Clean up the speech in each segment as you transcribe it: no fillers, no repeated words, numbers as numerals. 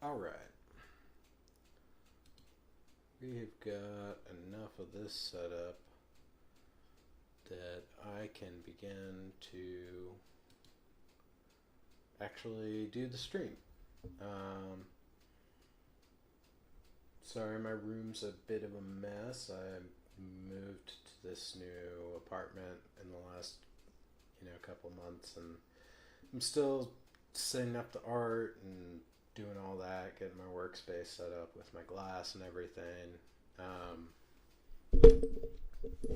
Alright, we've got enough of this set up that I can begin to actually do the stream. Sorry, my room's a bit of a mess. I moved to this new apartment in the last, couple months, and I'm still setting up the art and doing all that, getting my workspace set up with my glass and everything.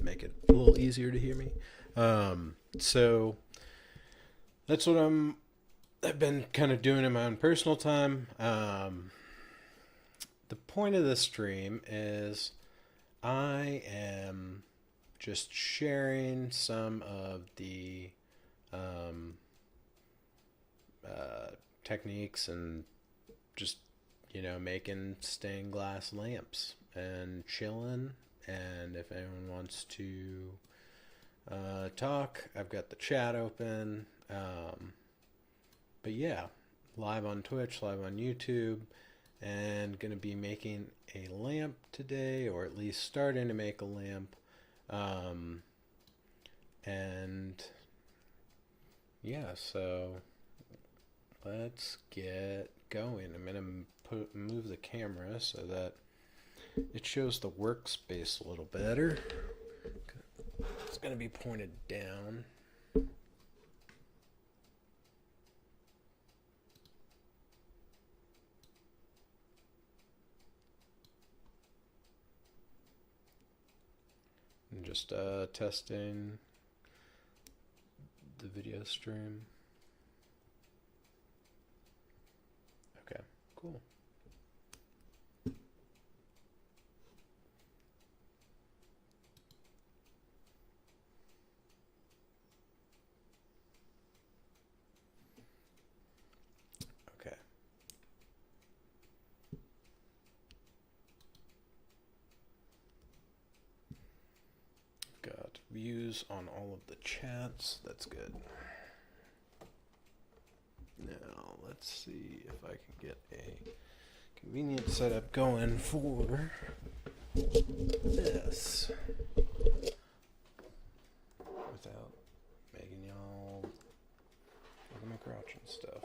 Make it a little easier to hear me. So that's what I've been kind of doing in my own personal time. The point of this stream is I am just sharing some of the techniques and just making stained glass lamps and chilling. And if anyone wants to talk, I've got the chat open. But yeah, live on Twitch, live on YouTube, and gonna be making a lamp today, or at least starting to make a lamp. And yeah, so let's get going. I'm gonna move the camera so that it shows the workspace a little better. It's gonna be pointed down. And just testing the video stream. Okay, cool. Okay. Got views on all of the chats. That's good. Now, let's see if I can get a convenient setup going for this without making y'all look at my crouch and stuff.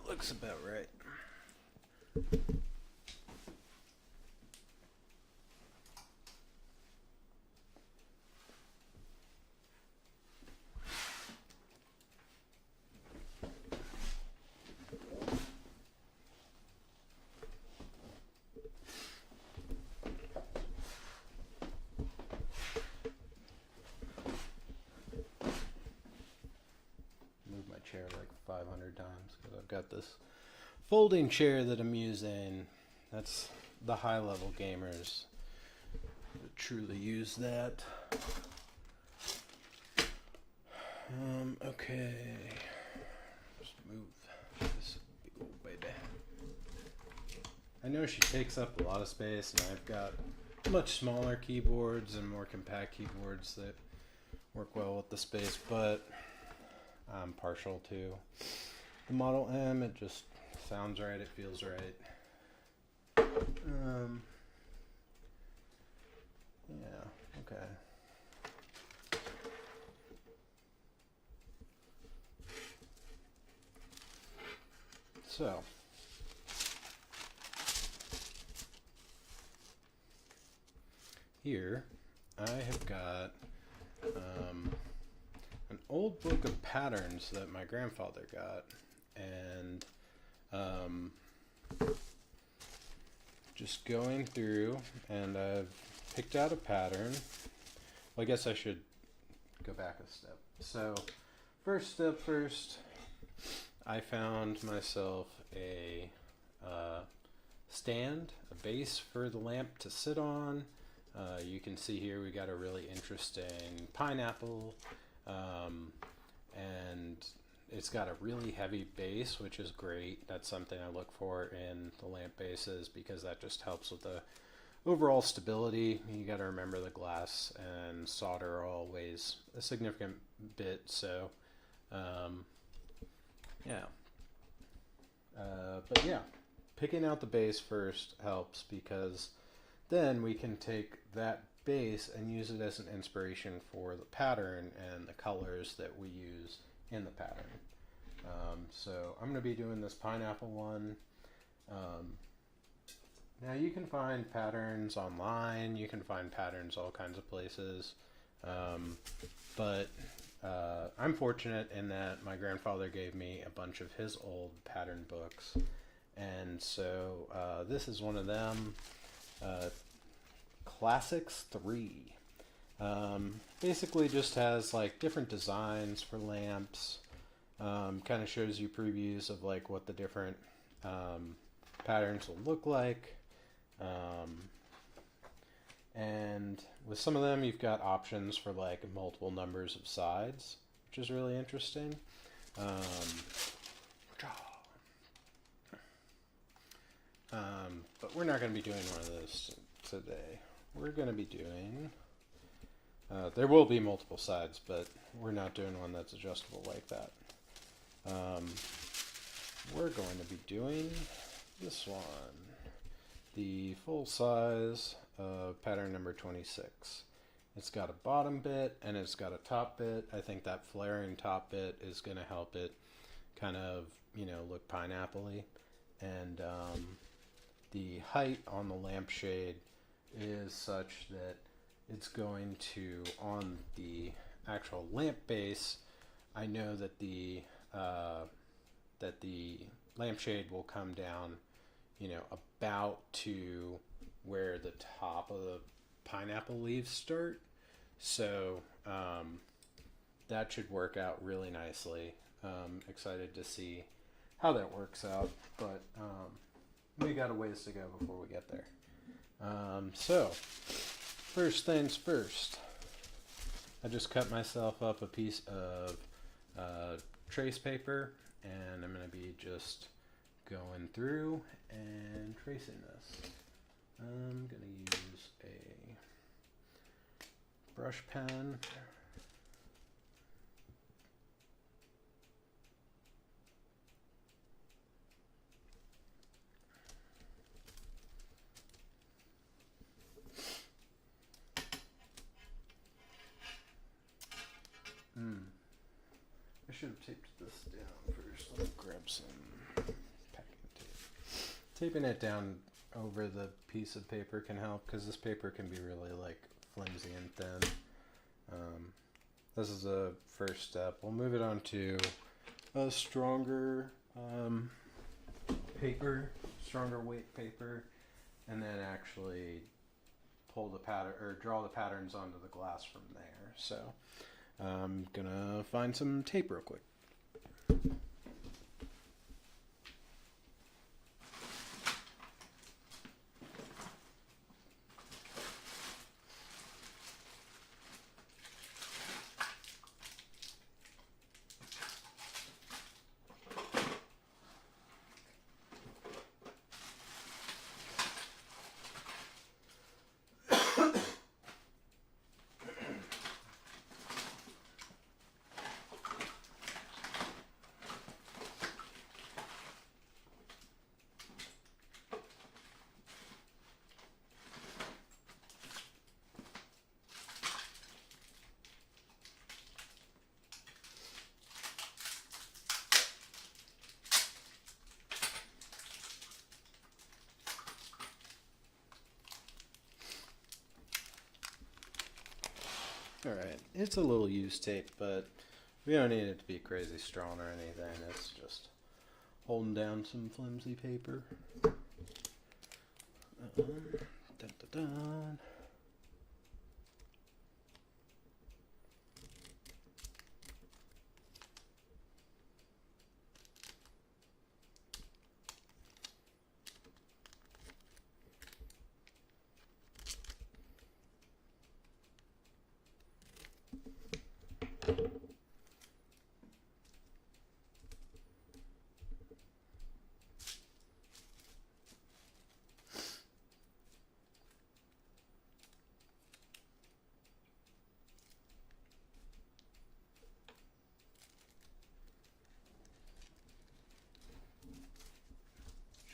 Looks about right. Move my chair like 500 times because I've got this folding chair that I'm using. That's the high level gamers that truly use that. Okay. Just move this baby. I know she takes up a lot of space, and I've got much smaller keyboards and more compact keyboards that work well with the space, but I'm partial to the Model M. It just sounds right, it feels right. Yeah, okay. So, here I have got an old book of patterns that my grandfather got, and just going through, and I've picked out a pattern. Well, I guess I should go back a step. So, first step first, I found myself a stand, a base for the lamp to sit on. You can see here we got a really interesting pineapple, and it's got a really heavy base, which is great. That's something I look for in the lamp bases because that just helps with the overall stability. You got to remember the glass and solder all weighs a significant bit, so yeah. But yeah, picking out the base first helps because then we can take that base and use it as an inspiration for the pattern and the colors that we use in the pattern. So I'm going to be doing this pineapple one. Now you can find patterns online, you can find patterns all kinds of places, but I'm fortunate in that my grandfather gave me a bunch of his old pattern books, and so this is one of them, Classics 3. Basically just has like different designs for lamps, kind of shows you previews of like what the different patterns will look like. And with some of them you've got options for like multiple numbers of sides, which is really interesting. But we're not going to be doing one of those today. We're going to be doing, there will be multiple sides, but we're not doing one that's adjustable like that. We're going to be doing this one, the full size pattern number 26. It's got a bottom bit and it's got a top bit. I think that flaring top bit is going to help it kind of, you know, look pineapple-y. And the height on the lampshade is such that it's going to, on the actual lamp base, I know that the lampshade will come down, you know, about to where the top of the pineapple leaves start. So that should work out really nicely. Excited to see how that works out, but we got a ways to go before we get there. So first things first, I just cut myself up a piece of trace paper, and I'm going to be just going through and tracing this. I'm going to use a brush pen. I should have taped this down first. Let me grab some packing tape. Taping it down over the piece of paper can help because this paper can be really like flimsy and thin. This is a first step. We'll move it on to a stronger paper, stronger weight paper, and then actually pull the pattern or draw the patterns onto the glass from there. So I'm gonna find some tape real quick. Alright, it's a little used tape, but we don't need it to be crazy strong or anything. It's just holding down some flimsy paper. Dun, dun, dun. Should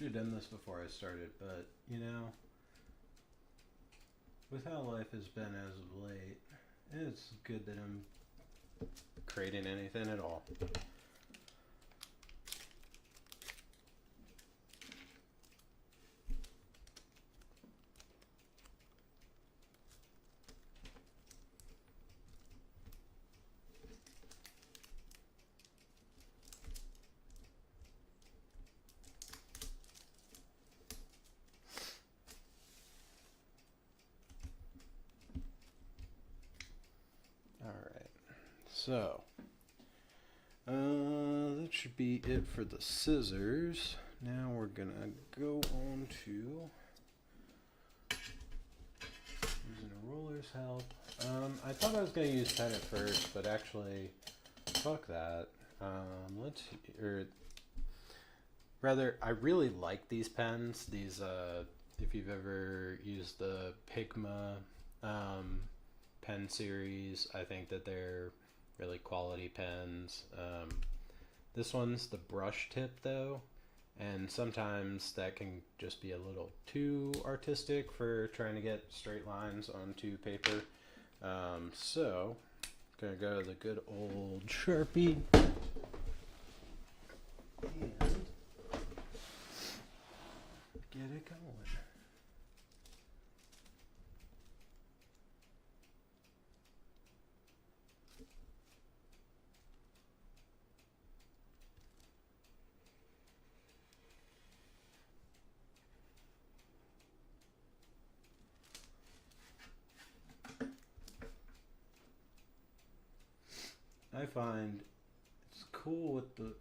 have done this before I started, but you know, with how life has been as of late, it's good that I'm creating anything at all. So, that should be it for the scissors. Now we're gonna go on to using a ruler's help. I thought I was gonna use pen at first, but actually, fuck that. Rather, I really like these pens. These, if you've ever used the Pigma pen series, I think that they're really quality pens. This one's the brush tip though, and sometimes that can just be a little too artistic for trying to get straight lines onto paper. So gonna go to the good old Sharpie and get it going. I find it's cool with the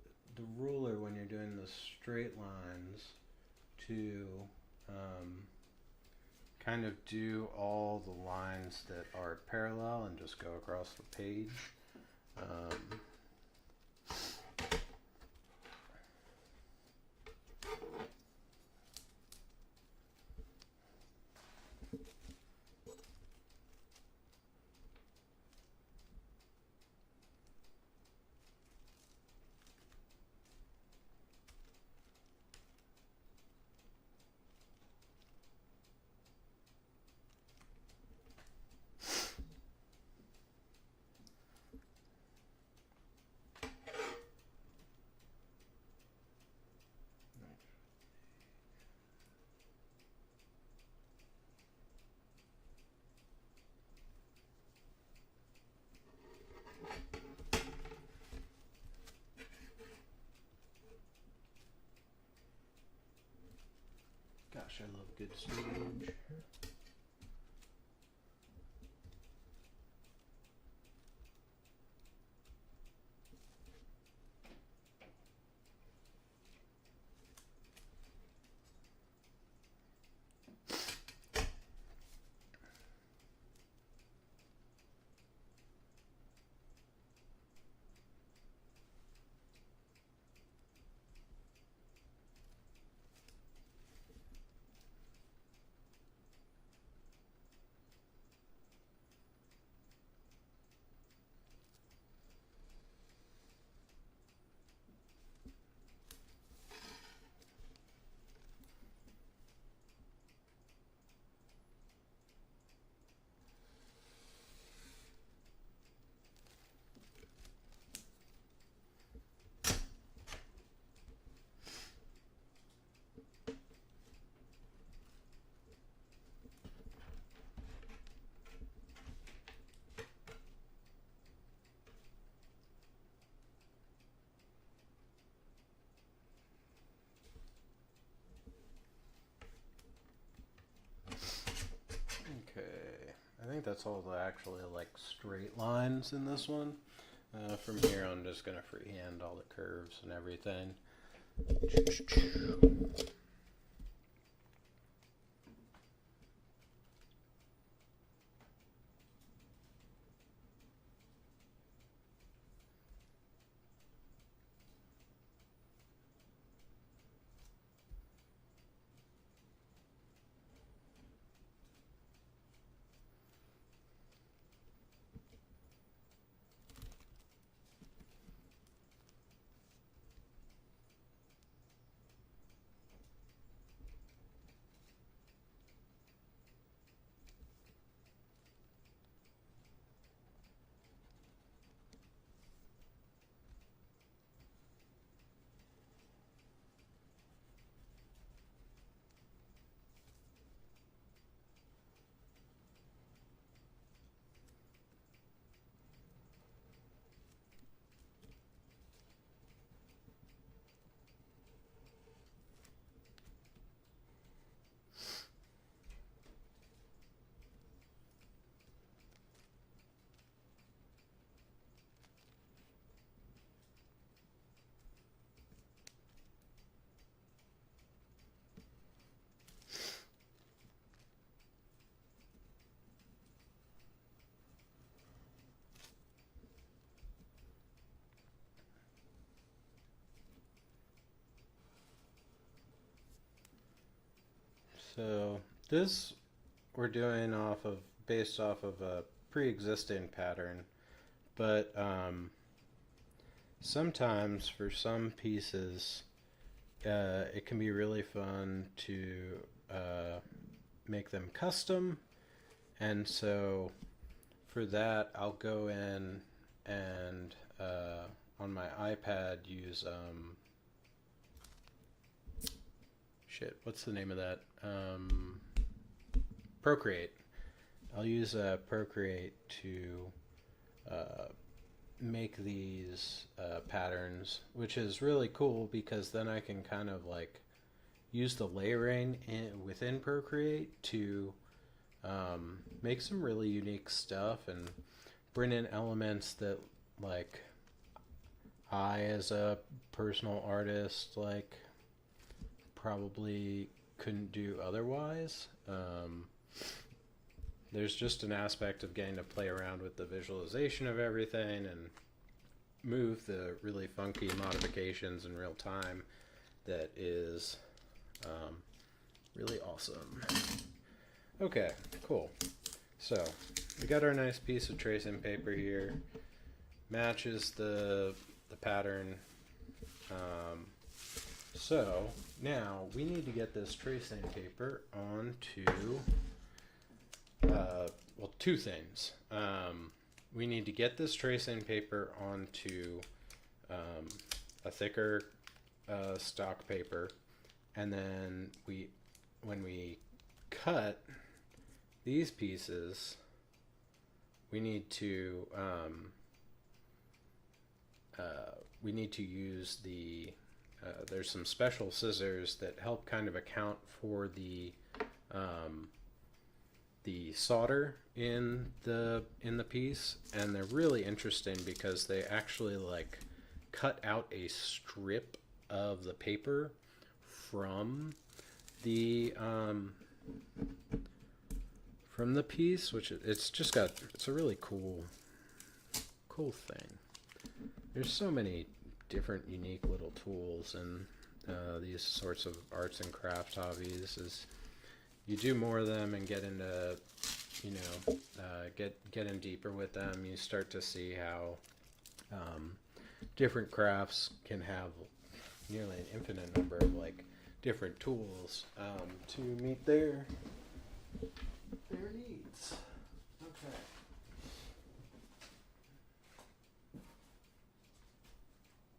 ruler when you're doing the straight lines to kind of do all the lines that are parallel and just go across the page. Gosh, I love good storage. Okay, I think that's all the actually like straight lines in this one. From here I'm just gonna freehand all the curves and everything. So this we're doing based off of a pre-existing pattern, but sometimes for some pieces, it can be really fun to make them custom, and so for that I'll go in and on my iPad use what's the name of that? Procreate. I'll use Procreate to make these patterns, which is really cool because then I can kind of like use the layering within Procreate to make some really unique stuff and bring in elements that like I as a personal artist like probably couldn't do otherwise. There's just an aspect of getting to play around with the visualization of everything and move the really funky modifications in real time that is really awesome. Okay, cool. So we got our nice piece of tracing paper here. Matches the pattern. So now we need to get this tracing paper onto two things. We need to get this tracing paper onto a thicker stock paper, and then when we cut these pieces, we need to use there's some special scissors that help kind of account for the solder in the piece, and they're really interesting because they actually like cut out a strip of the paper from the piece, which it's a really cool thing. There's so many different unique little tools in these sorts of arts and crafts hobbies. As you do more of them and get into get in deeper with them, you start to see how different crafts can have nearly an infinite number of like different tools to meet their needs. Okay.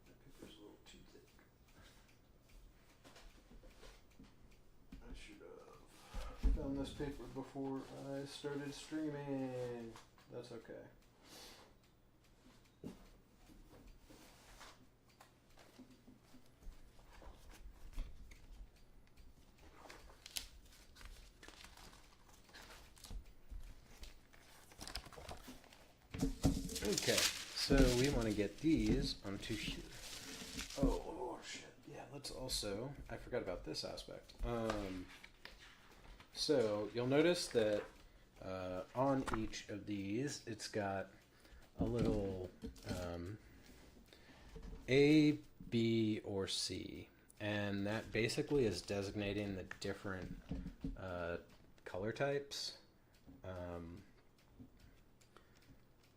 That paper's a little too thick. I should have found this paper before I started streaming. That's okay. Okay, so we want to get these onto here. Oh shit! Yeah, let's also. I forgot about this aspect. So you'll notice that on each of these, it's got a little A, B, or C, and that basically is designating the different color types.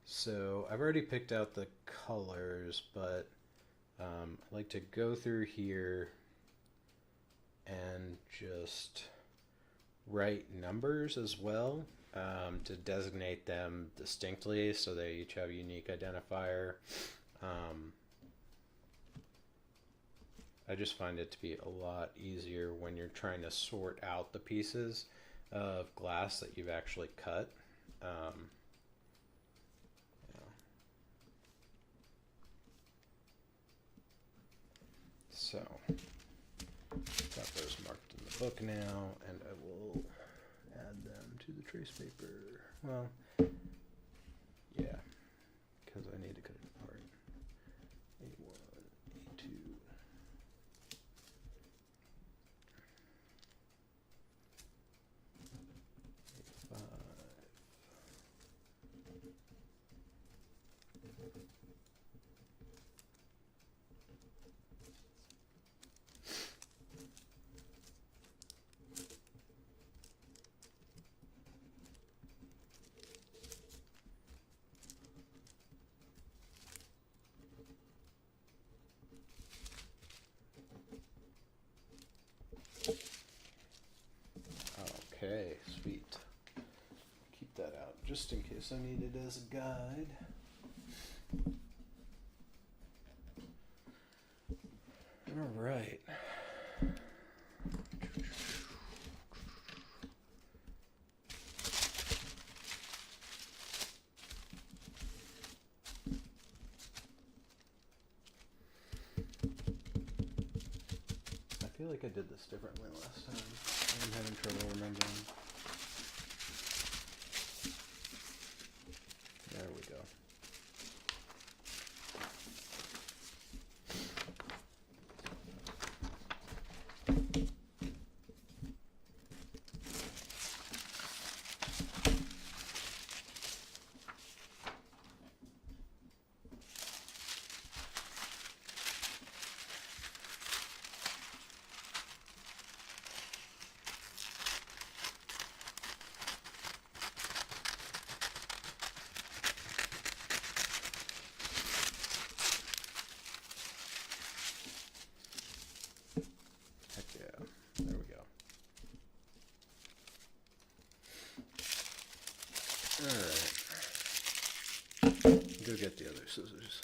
So I've already picked out the colors, but I like to go through here and just write numbers as well to designate them distinctly so they each have a unique identifier. I just find it to be a lot easier when you're trying to sort out the pieces of glass that you've actually cut. So, got those marked in the book now, and I will add them to the trace paper. Well, yeah, because I need to cut it apart. A1, A2. A5. just in case I need it as a guide. All right. I feel like I did this differently last time. I'm having trouble remembering. There we go. Heck yeah. There we go. Alright. Go get the other scissors.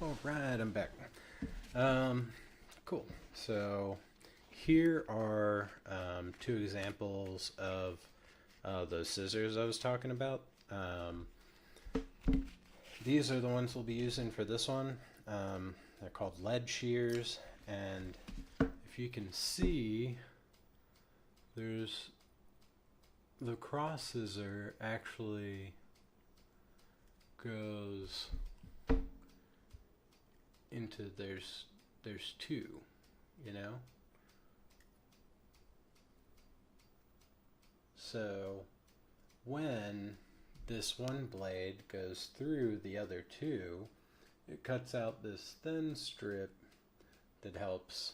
All right, I'm back. Cool. So here are two examples of those scissors I was talking about. These are the ones we'll be using for this one. They're called lead shears, and if you can see, there's the cross scissor actually goes into there's two, you know? So when this one blade goes through the other two, it cuts out this thin strip that helps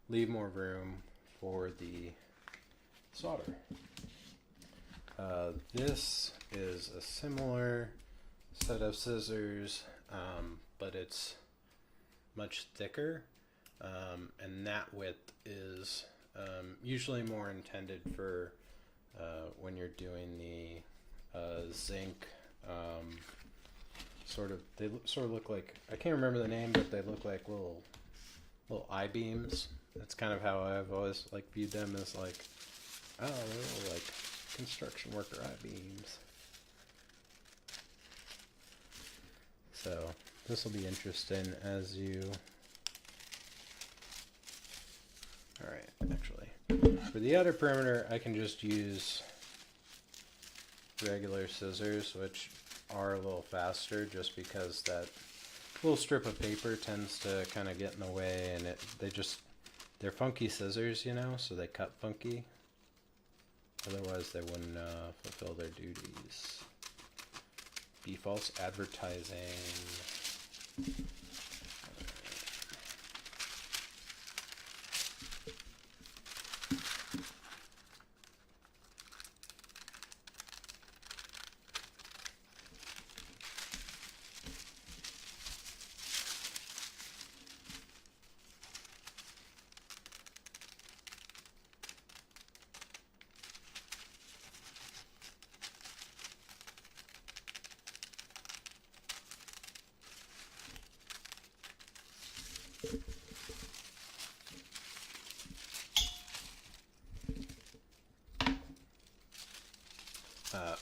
leave more room for the solder. This is a similar set of scissors, but it's much thicker, and that width is usually more intended for when you're doing the zinc they sort of look like, I can't remember the name, but they look like little I-beams. That's kind of how I've always viewed them, as they're little construction worker I-beams. So this will be interesting as you... Alright, actually, For the outer perimeter, I can just use regular scissors, which are a little faster just because that little strip of paper tends to kind of get in the way, and they're funky scissors, you know, so they cut funky. Otherwise, they wouldn't fulfill their duties. Be false advertising.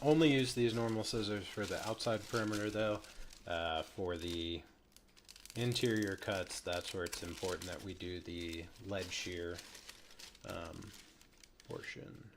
Only use these normal scissors for the outside perimeter, though. For the interior cuts, that's where it's important that we do the lead shear portion.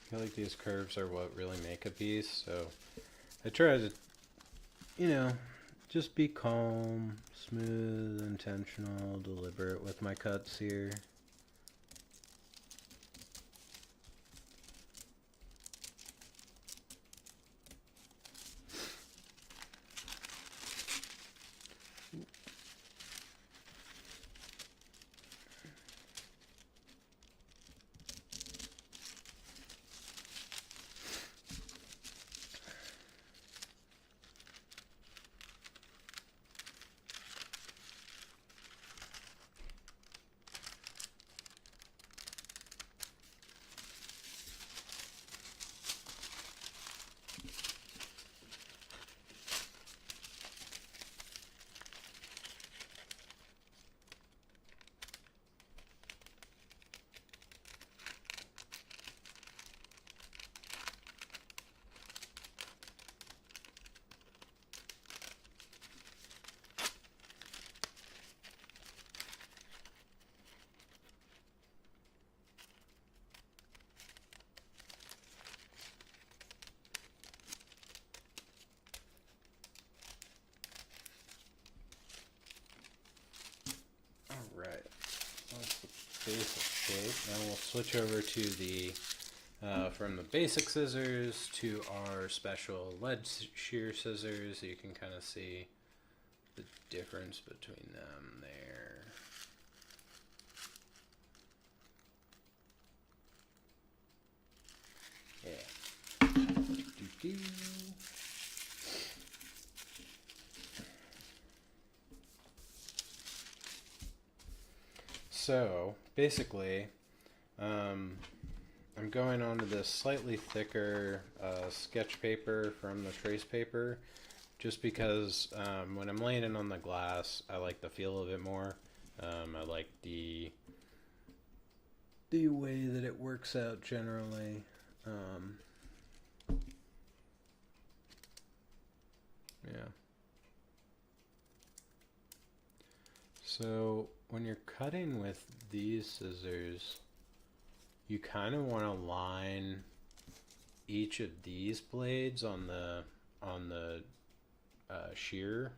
I feel like these curves are what really make a piece, so I try to, you know, just be calm, smooth, intentional, deliberate with my cuts here. Basic shape. Now we'll switch over to the from the basic scissors to our special lead shear scissors, so you can kind of see the difference between them there. Yeah. Doo-doo. So basically, I'm going on to this slightly thicker sketch paper from the trace paper, just because when I'm laying it on the glass, I like the feel of it more. I like the way that it works out generally. Yeah. So when you're cutting with these scissors, you kind of want to line each of these blades on the shear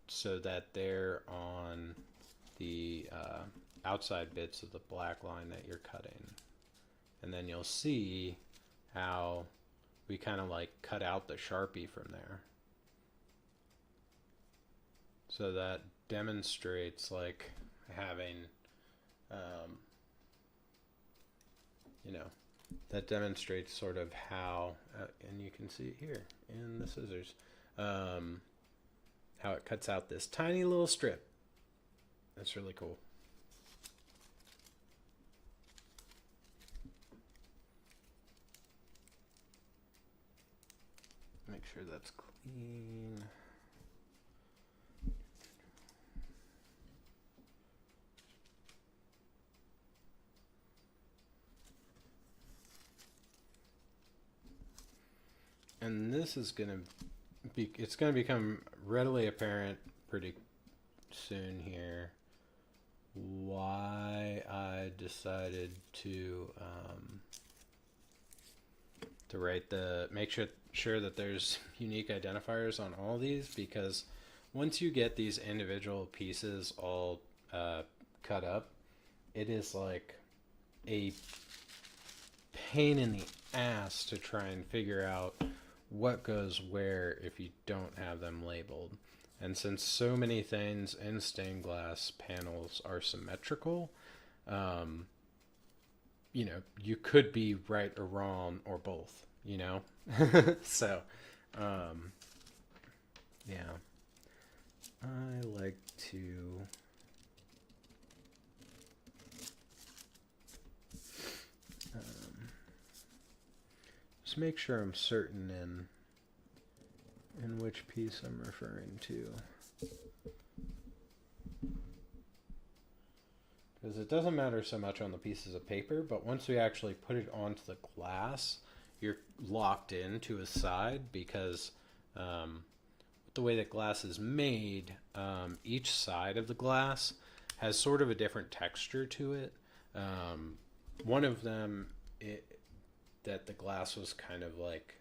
so that they're on the outside bits of the black line that you're cutting. And then you'll see how we kind of like cut out the Sharpie from there. So that demonstrates like having, you know, that demonstrates sort of how, and you can see it here in the scissors, how it cuts out this tiny little strip. That's really cool. Make sure that's clean. And this is going to be, it's going to become readily apparent pretty soon here why I decided to write make sure that there's unique identifiers on all these, because once you get these individual pieces all cut up, it is like a pain in the ass to try and figure out what goes where if you don't have them labeled. And since so many things in stained glass panels are symmetrical, you know, you could be right or wrong or both, you know? So, yeah. I like to just make sure I'm certain in which piece I'm referring to. Because it doesn't matter so much on the pieces of paper, but once we actually put it onto the glass, you're locked into a side, because the way that glass is made, each side of the glass has sort of a different texture to it. One of them, that the glass was kind of like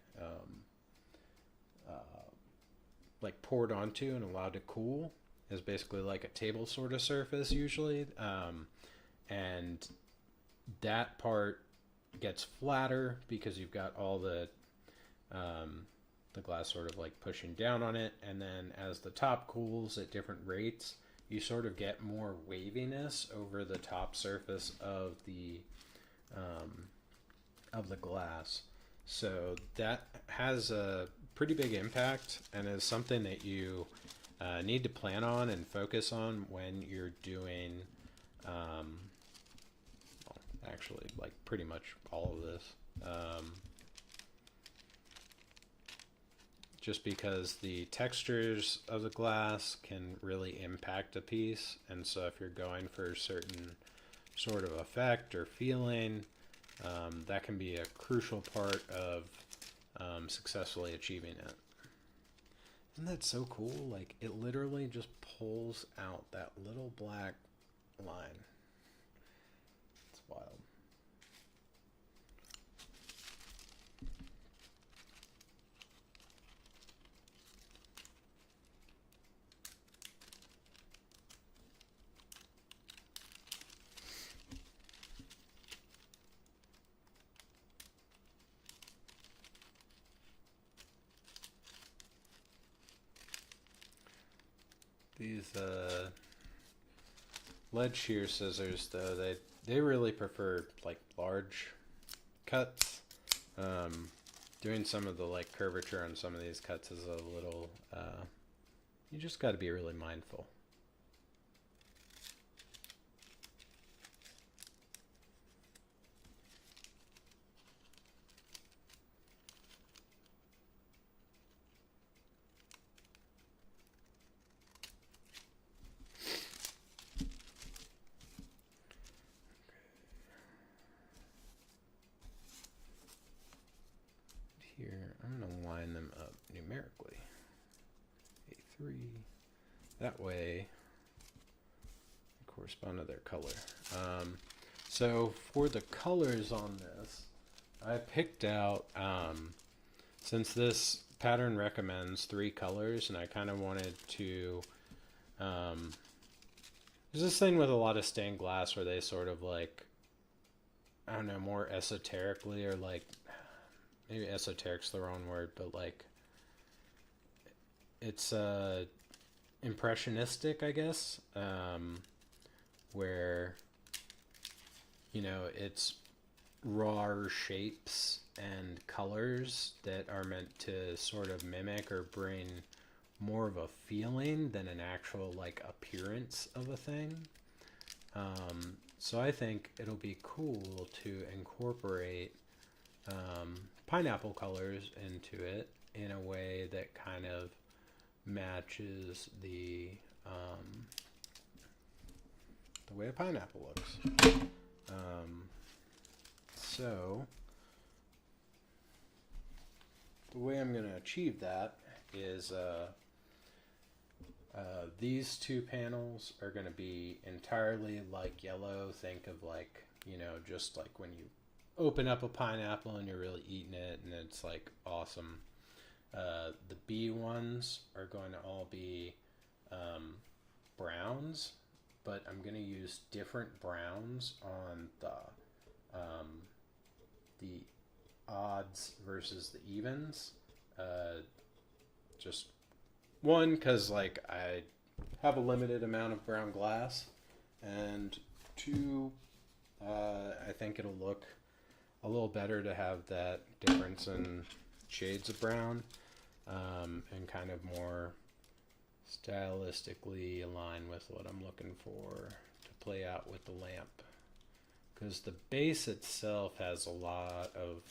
poured onto and allowed to cool, is basically like a table sort of surface usually, and that part gets flatter because you've got all the glass sort of like pushing down on it, and then as the top cools at different rates, you sort of get more waviness over the top surface of the glass. So that has a pretty big impact and is something that you need to plan on and focus on when you're doing well, actually like pretty much all of this, just because the textures of the glass can really impact a piece, and so if you're going for a certain sort of effect or feeling, that can be a crucial part of successfully achieving it. Isn't that so cool? Like, it literally just pulls out that little black line. It's wild. These lead shear scissors, though, they really prefer like large cuts. Doing some of the like curvature on some of these cuts is a little, you just got to be really mindful. numerically. A3. That way, they correspond to their color. So for the colors on this, I picked out, since this pattern recommends 3 colors, and I kind of wanted to, there's this thing with a lot of stained glass where they sort of like, I don't know, more esoterically, or like, maybe esoteric's the wrong word, but like, it's impressionistic, I guess, where, you know, it's raw shapes and colors that are meant to sort of mimic or bring more of a feeling than an actual like appearance of a thing. So I think it'll be cool to incorporate pineapple colors into it in a way that kind of matches the way a pineapple looks. So the way I'm going to achieve that is these 2 panels are going to be entirely like yellow. Think of like, you know, just like when you open up a pineapple and you're really eating it and it's like awesome. The B ones are going to all be browns, but I'm going to use different browns on the odds versus the evens. Just one, because like I have a limited amount of brown glass, and 2, I think it'll look a little better to have that difference in shades of brown, and kind of more stylistically align with what I'm looking for to play out with the lamp. Because the base itself has a lot of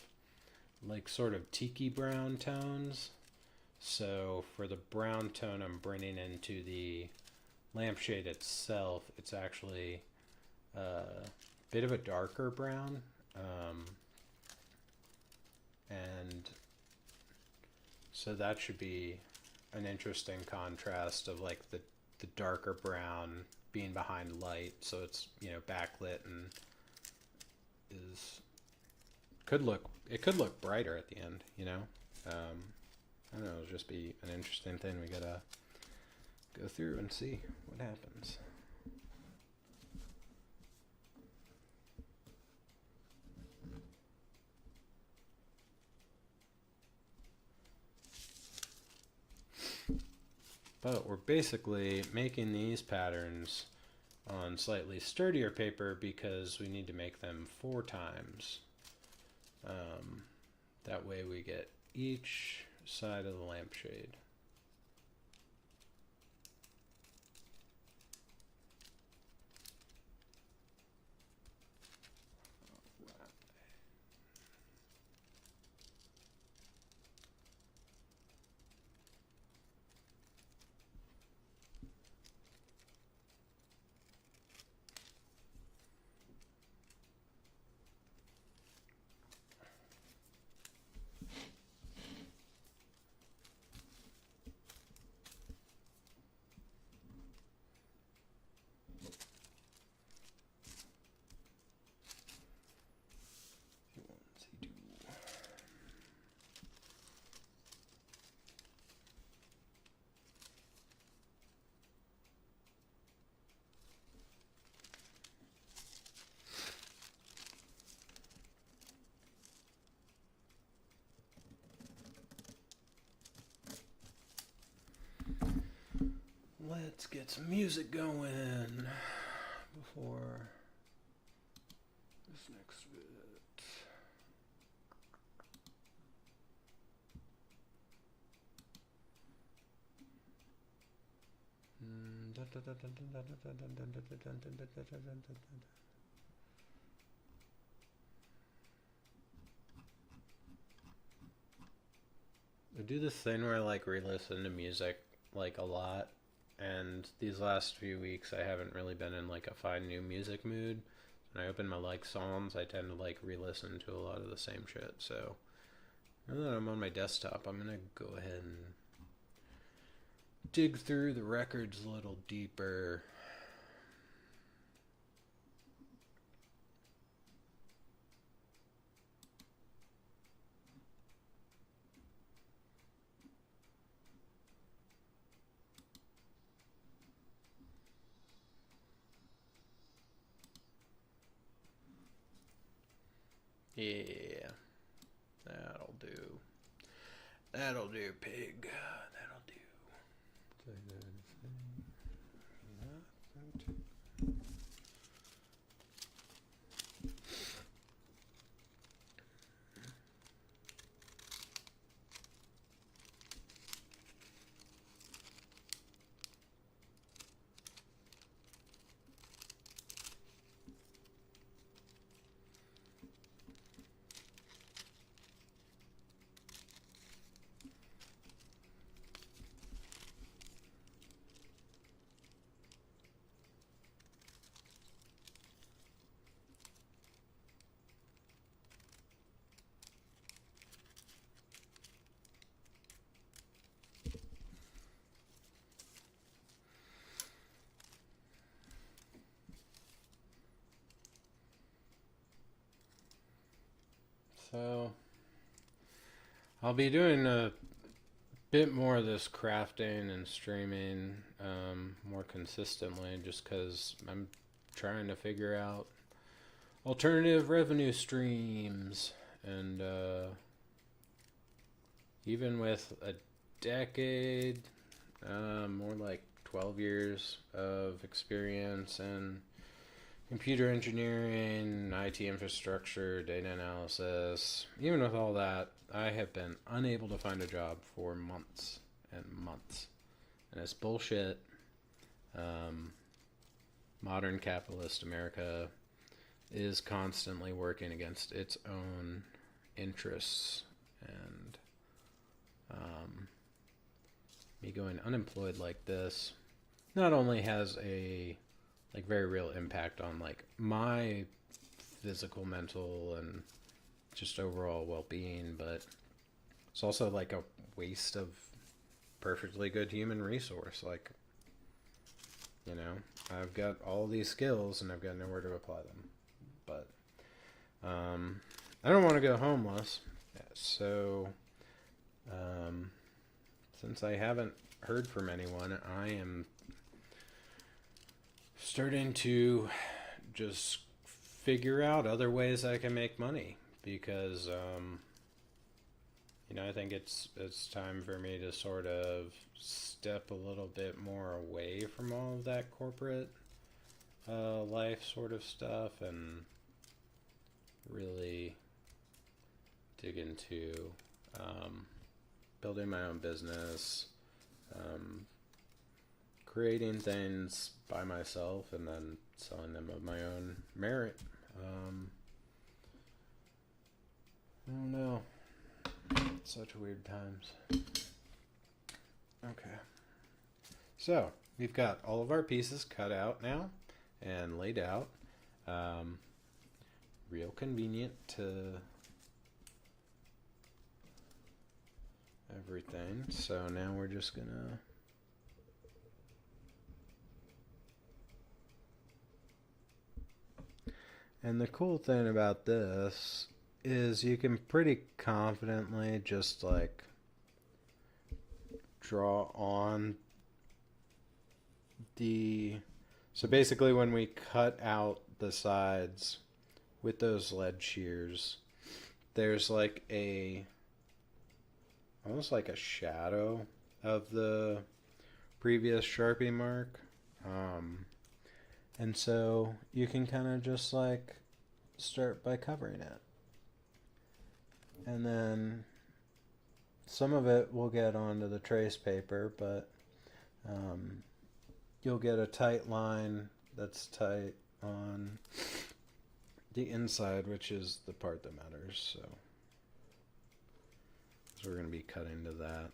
like sort of tiki brown tones. So for the brown tone I'm bringing into the lampshade itself, it's actually a bit of a darker brown. And so that should be an interesting contrast of like the darker brown being behind light. So it's, you know, backlit and it could look brighter at the end, you know. I don't know, it'll just be an interesting thing. We gotta go through and see what happens. But we're basically making these patterns on slightly sturdier paper because we need to make them 4 times. That way we get each side of the lampshade. Let's get some music going before this next bit. I do this thing where I like re-listen to music like a lot, and these last few weeks I haven't really been in like a find new music mood. When I open my like songs, I tend to like re-listen to a lot of the same shit. So Now that I'm on my desktop, I'm gonna go ahead and dig through the records a little deeper. Yeah, that'll do. That'll do, pig. That'll do. So, I'll be doing a bit more of this crafting and streaming more consistently just because I'm trying to figure out alternative revenue streams. And even with a decade, more like 12 years of experience in computer engineering, IT infrastructure, data analysis, even with all that, I have been unable to find a job for months and months. And it's bullshit. Modern capitalist America is constantly working against its own interests. And me going unemployed like this not only has a very real impact on my physical, mental, and just overall well-being, but it's also like a waste of perfectly good human resource. I've got all these skills and I've got nowhere to apply them. But I don't want to go homeless, so since I haven't heard from anyone, I am starting to just figure out other ways I can make money, because I think it's time for me to sort of step a little bit more away from all of that corporate life sort of stuff and really dig into building my own business, creating things by myself and then selling them of my own merit. I don't know. Such weird times. Okay. So, we've got all of our pieces cut out now and laid out. Real convenient to everything. So now we're just gonna and the cool thing about this is you can pretty confidently just draw on so basically when we cut out the sides with those lead shears, there's almost like a shadow of the previous Sharpie mark. And so you can kind of just start by covering it. And then some of it will get onto the trace paper, but you'll get a tight line that's tight on the inside, which is the part that matters. So we're going to be cutting to that.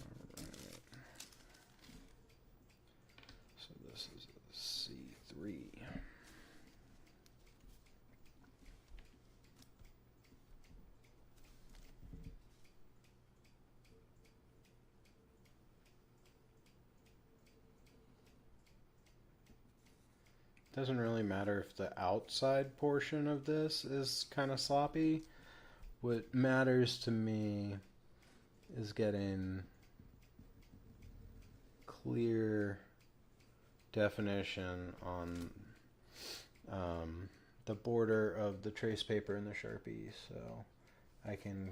Alright. So this is a C3. doesn't really matter if the outside portion of this is kind of sloppy. What matters to me is getting clear definition on the border of the trace paper and the Sharpie, so I can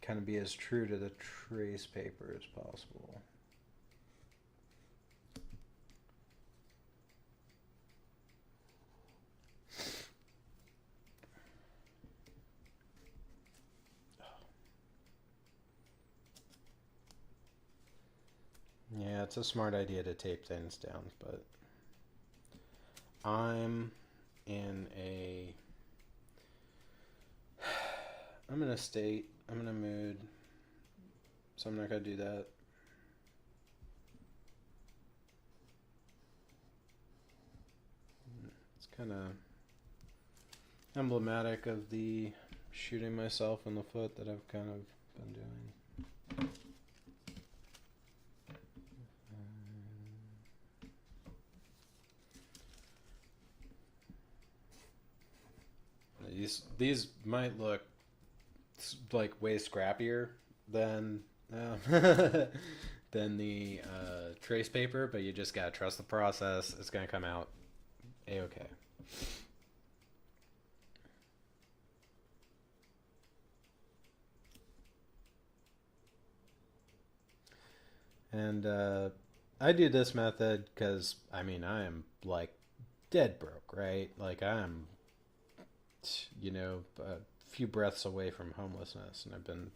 kind of be as true to the trace paper as possible. Yeah, it's a smart idea to tape things down, but I'm in a I'm in a state, I'm in a mood, so I'm not gonna do that. It's kind of emblematic of the shooting myself in the foot that I've kind of been doing. These might look like way scrappier than than the trace paper, but you just gotta trust the process. It's gonna come out a-okay. And I do this method because I mean I am like dead broke, right? Like I'm, a few breaths away from homelessness, and I've been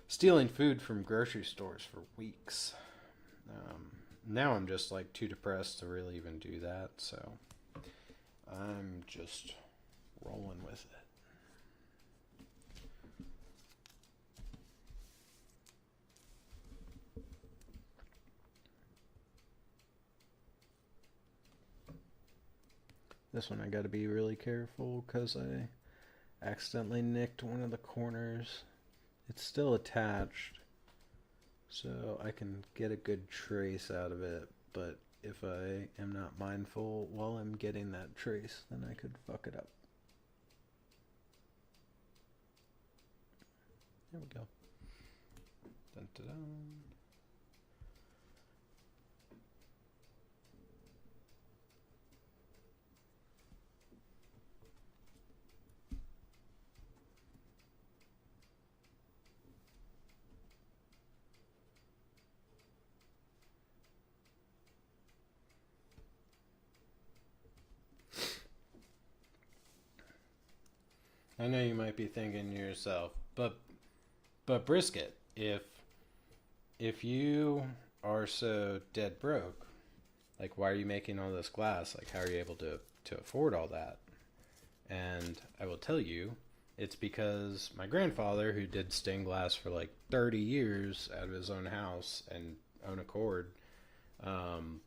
stealing food from grocery stores for weeks. Now I'm just like too depressed to really even do that, so I'm just rolling with it. This one I gotta be really careful because I accidentally nicked one of the corners. It's still attached, so I can get a good trace out of it, but if I am not mindful while I'm getting that trace, then I could fuck it up. There we go. Dun, dun, dun. I know you might be thinking to yourself, but Brisket, if you are so dead broke, like why are you making all this glass? Like how are you able to afford all that? And I will tell you, it's because my grandfather, who did stained glass for like 30 years out of his own house and own accord, um,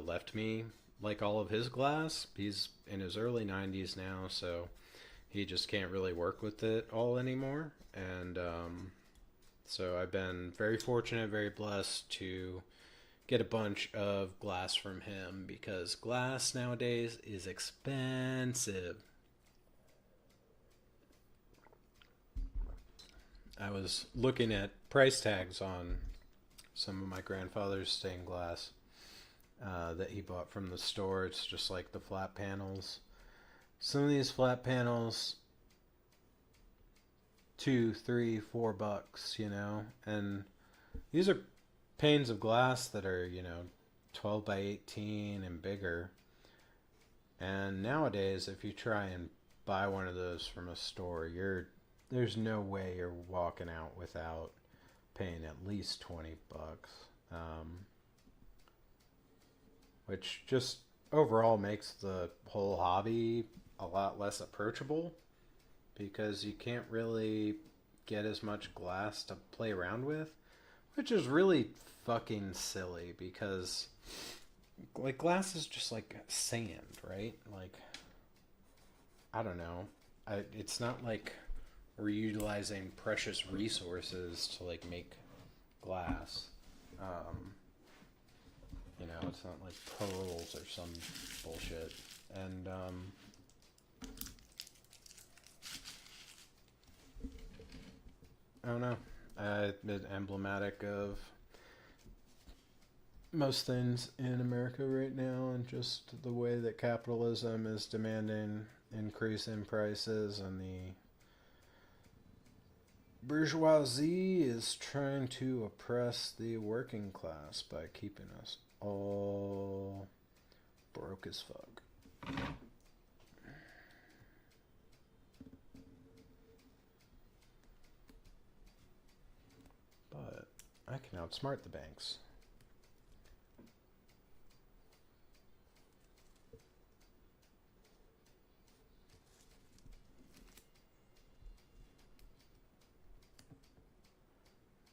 left me like all of his glass. He's in his early 90s now, so he just can't really work with it all anymore. And so I've been very fortunate, very blessed to get a bunch of glass from him because glass nowadays is expensive. I was looking at price tags on some of my grandfather's stained glass that he bought from the store. It's just like the flat panels. Some of these flat panels, $2, $3, $4, and these are panes of glass that are 12 by 18 and bigger. And nowadays, if you try and buy one of those from a store, there's no way you're walking out without paying at least $20. Which just overall makes the whole hobby a lot less approachable because you can't really get as much glass to play around with, which is really fucking silly because like glass is just like sand, right? Like I don't know. It's not like we're utilizing precious resources to like make glass. it's not like pearls or some bullshit. And I don't know. It's emblematic of most things in America right now, and just the way that capitalism is demanding increase in prices, and the bourgeoisie is trying to oppress the working class by keeping us all broke as fuck. But I can outsmart the banks.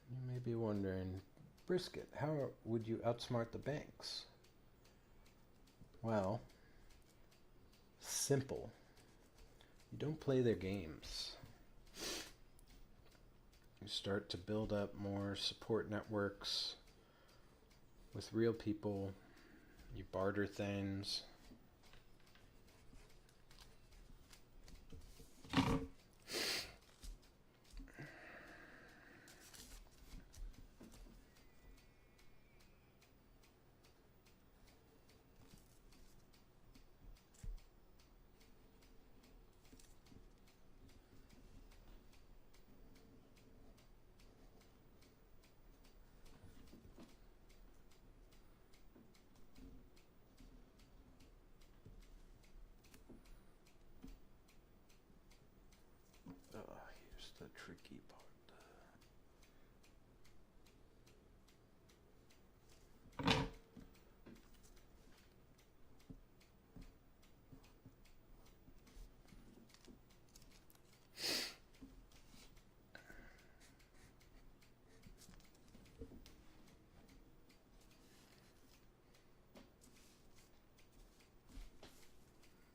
You may be wondering, Brisket, how would you outsmart the banks? Well, simple. You don't play their games. You start to build up more support networks with real people. You barter things. Here's the tricky part.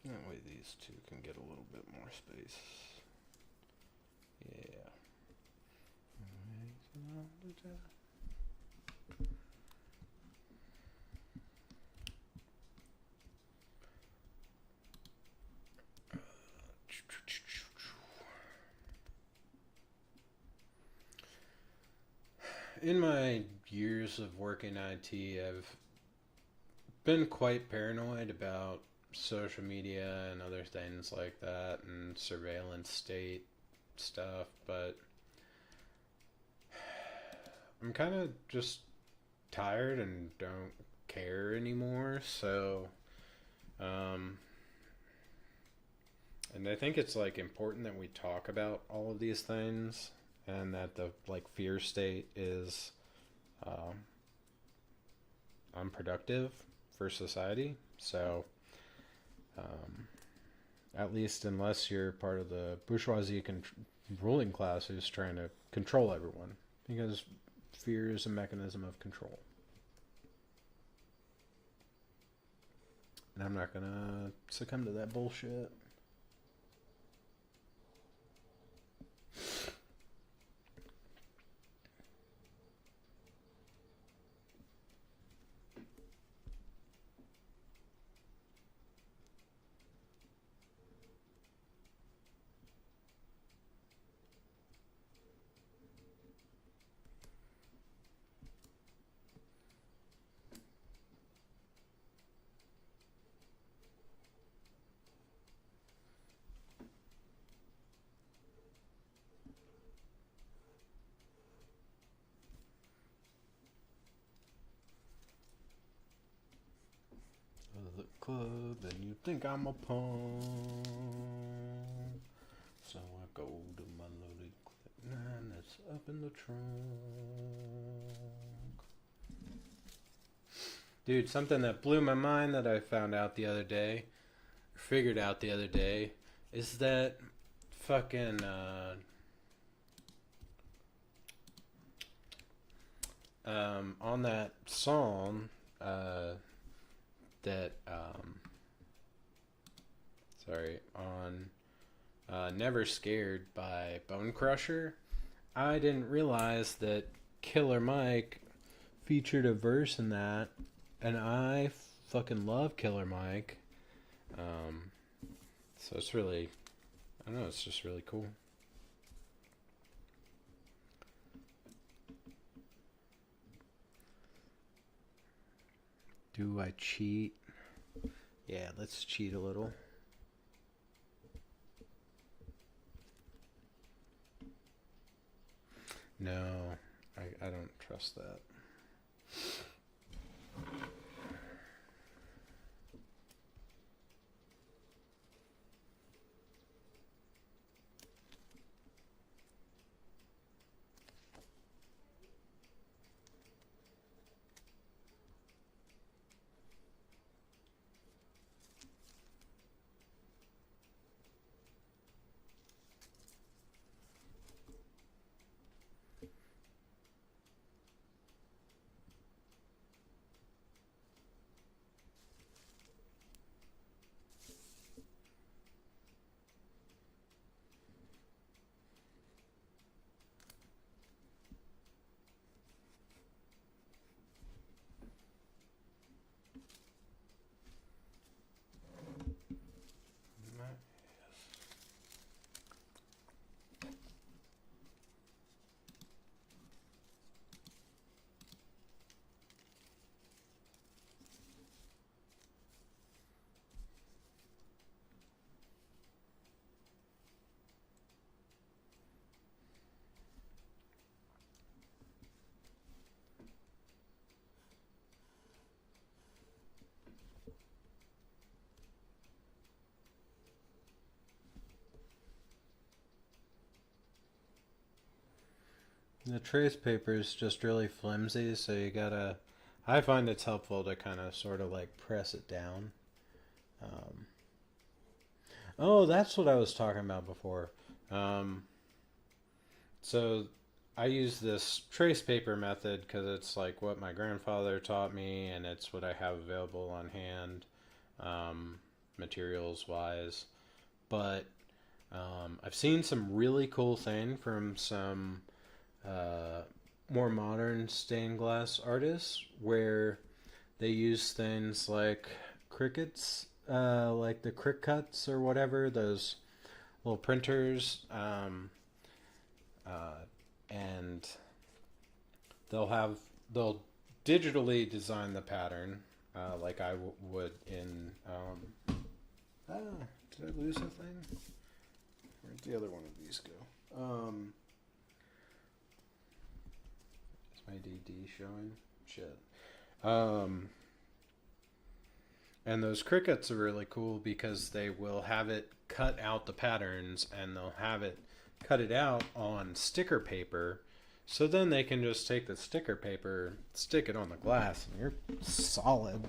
That way these two can get a little bit more space. Yeah. In my years of working IT, I've been quite paranoid about social media and other things like that, and surveillance state stuff, but I'm kind of just tired and don't care anymore. So and I think it's like important that we talk about all of these things, and that the like fear state is unproductive for society. So at least unless you're part of the bourgeoisie ruling class who's trying to control everyone, because fear is a mechanism of control. And I'm not gonna succumb to that bullshit. The club and you think I'm a punk, so I go to my loaded clip 9 that's up in the trunk. Dude, something that blew my mind that I found out the other day, figured out the other day, is that fucking on that song that on Never Scared by Bone Crusher, I didn't realize that Killer Mike featured a verse in that And I fucking love Killer Mike. So it's really, I don't know, it's just really cool. Do I cheat? Yeah, let's cheat a little. No, I don't trust that. The trace paper is just really flimsy, so you gotta. I find it's helpful to kind of sort of like press it down. Um, oh, that's what I was talking about before. Um, so I use this trace paper method because it's like what my grandfather taught me, and it's what I have available on hand, materials wise. But I've seen some really cool thing from some uh, more modern stained glass artists where they use things like crickets, like the crick cuts or whatever, those little printers, uh, and they'll digitally design the pattern, like I would in. Did I lose a thing? Where'd the other one of these go? Is my DD showing? Shit. And those crickets are really cool because they will have it cut out the patterns and they'll have it cut it out on sticker paper. So then they can just take the sticker paper, stick it on the glass, and you're solid.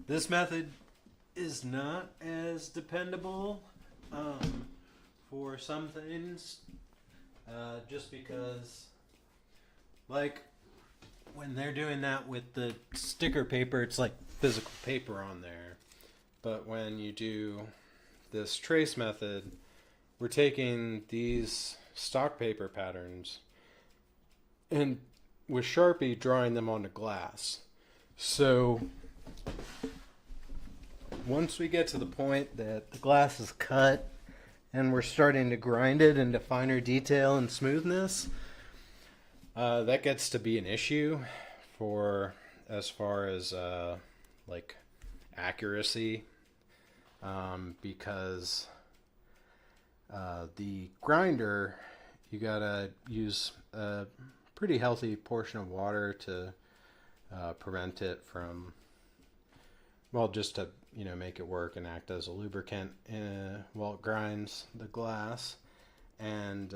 This method is not as dependable for some things, just because, like, when they're doing that with the sticker paper, it's like physical paper on there. But when you do this trace method, we're taking these stock paper patterns and with Sharpie drawing them onto glass. So once we get to the point that the glass is cut and we're starting to grind it into finer detail and smoothness, that gets to be an issue for as far as like accuracy, because the grinder, you gotta use a pretty healthy portion of water to prevent it from, well, just to make it work and act as a lubricant while it grinds the glass. And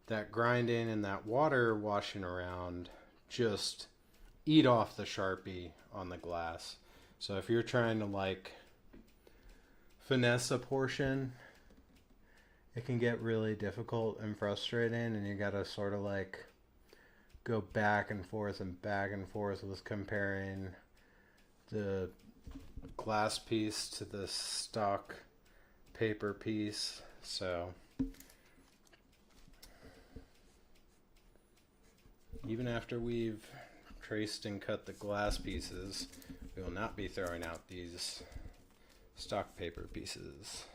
that grinding and that water washing around just eat off the Sharpie on the glass. So if you're trying to like finesse a portion, it can get really difficult and frustrating, and you gotta sort of like go back and forth with comparing the glass piece to the stock paper piece. So even after we've traced and cut the glass pieces, we will not be throwing out these stock paper pieces.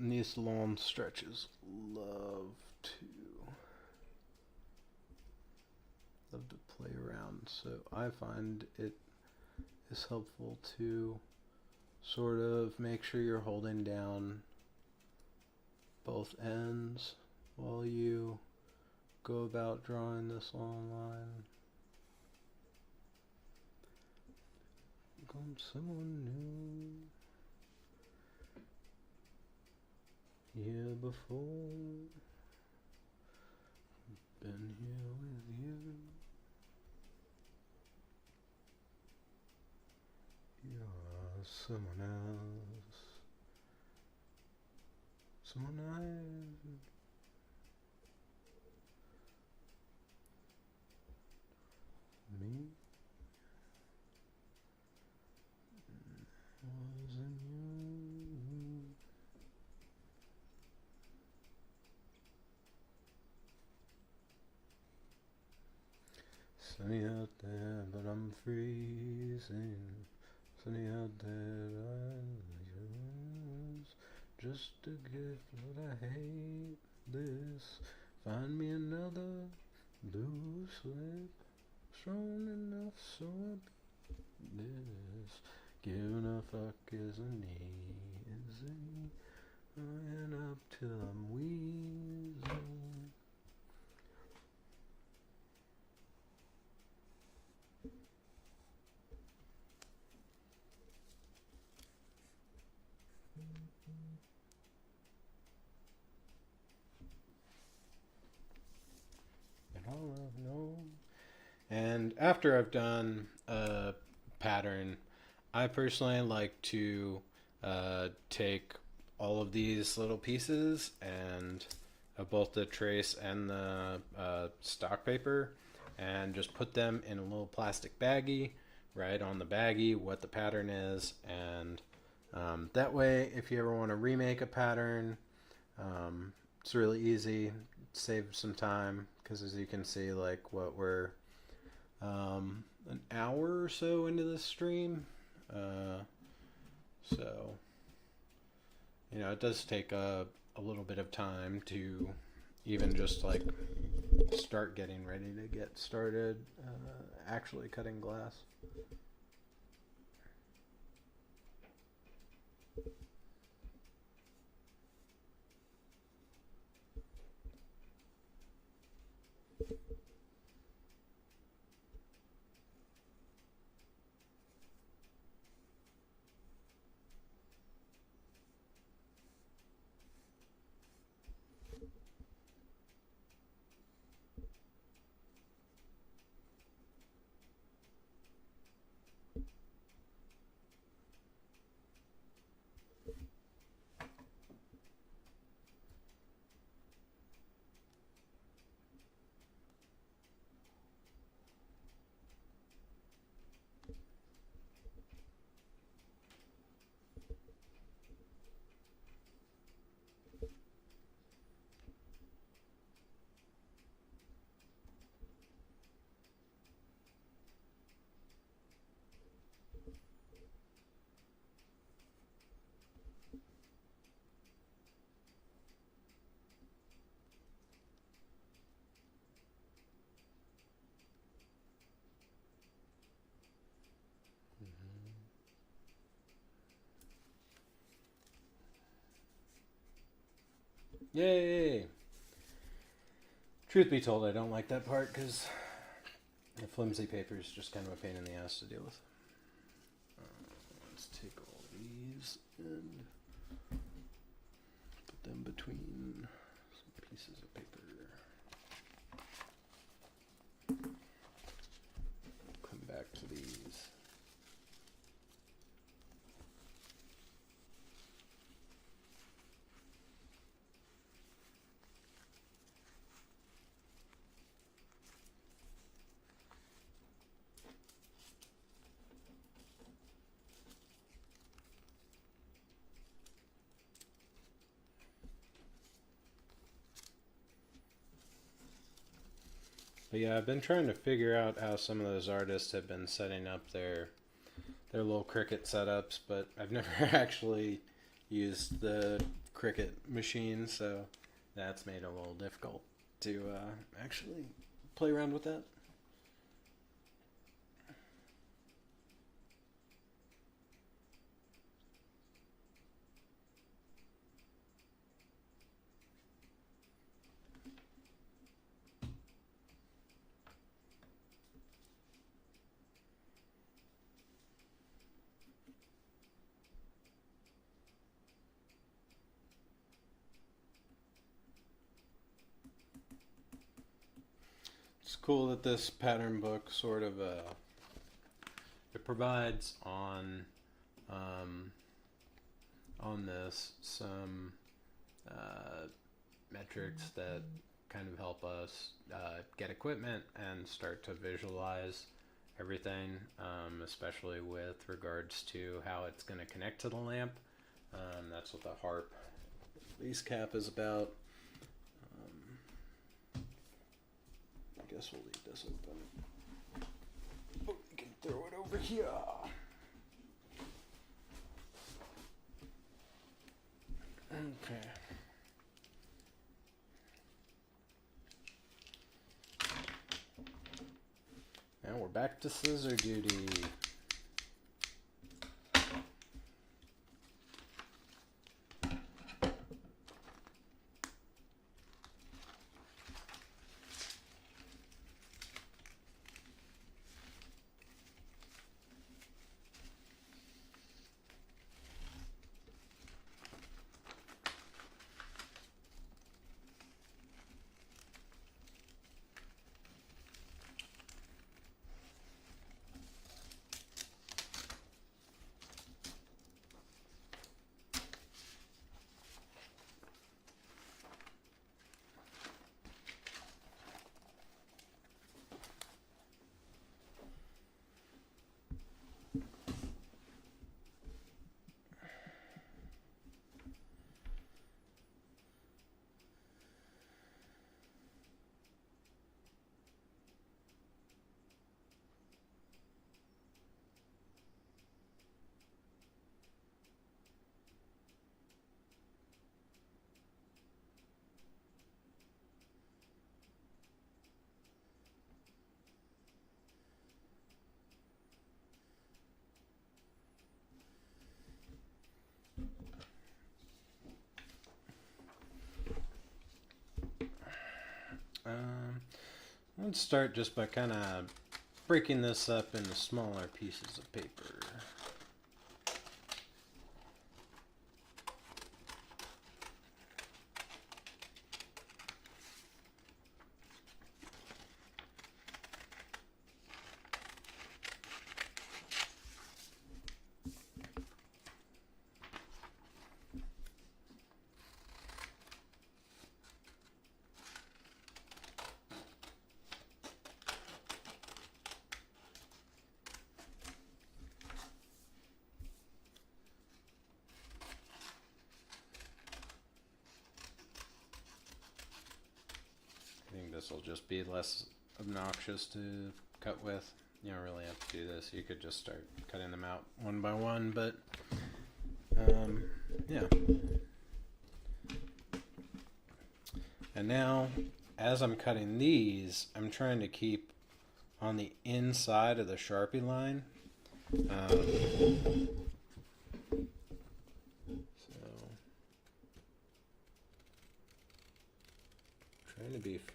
And these long stretches love to play around, so I find it is helpful to sort of make sure you're holding down both ends while you go about drawing this long line. Become someone new. Here before, been here with you. You're someone else, someone me wasn't you. Sunny out there, but I'm freezing. Sunny out there, yours. Just a gift, but I hate this. Find me another blue slip, strong enough so I beat this. Giving a fuck isn't easy. I end up till I'm wheezing. And after I've done a pattern, I personally like to take all of these little pieces and both the trace and the stock paper and just put them in a little plastic baggie, write on the baggie what the pattern is, and that way if you ever want to remake a pattern, it's really easy, save some time, because as you can see, like what we're an hour or so into this stream, so you know it does take a little bit of time to even just like start getting ready to get started actually cutting glass. Yay! Truth be told, I don't like that part because the flimsy paper is just kind of a pain in the ass to deal with. Let's take all these and put them between some pieces of paper. Come back to these. But yeah, I've been trying to figure out how some of those artists have been setting up their little Cricut setups, but I've never actually used the Cricut machine, so that's made it a little difficult to actually play around with that. It's cool that this pattern book sort of it provides on this some metrics that kind of help us get equipment and start to visualize everything, especially with regards to how it's going to connect to the lamp. That's what the harp lease cap is about. I guess we'll leave this open. Oh, we can throw it over here. Okay. Now we're back to scissor duty. Let's start just by kind of breaking this up into smaller pieces of paper. This will just be less obnoxious to cut with. You don't really have to do this. You could just start cutting them out one by one, but yeah. And now, as I'm cutting these, I'm trying to keep on the inside of the Sharpie line.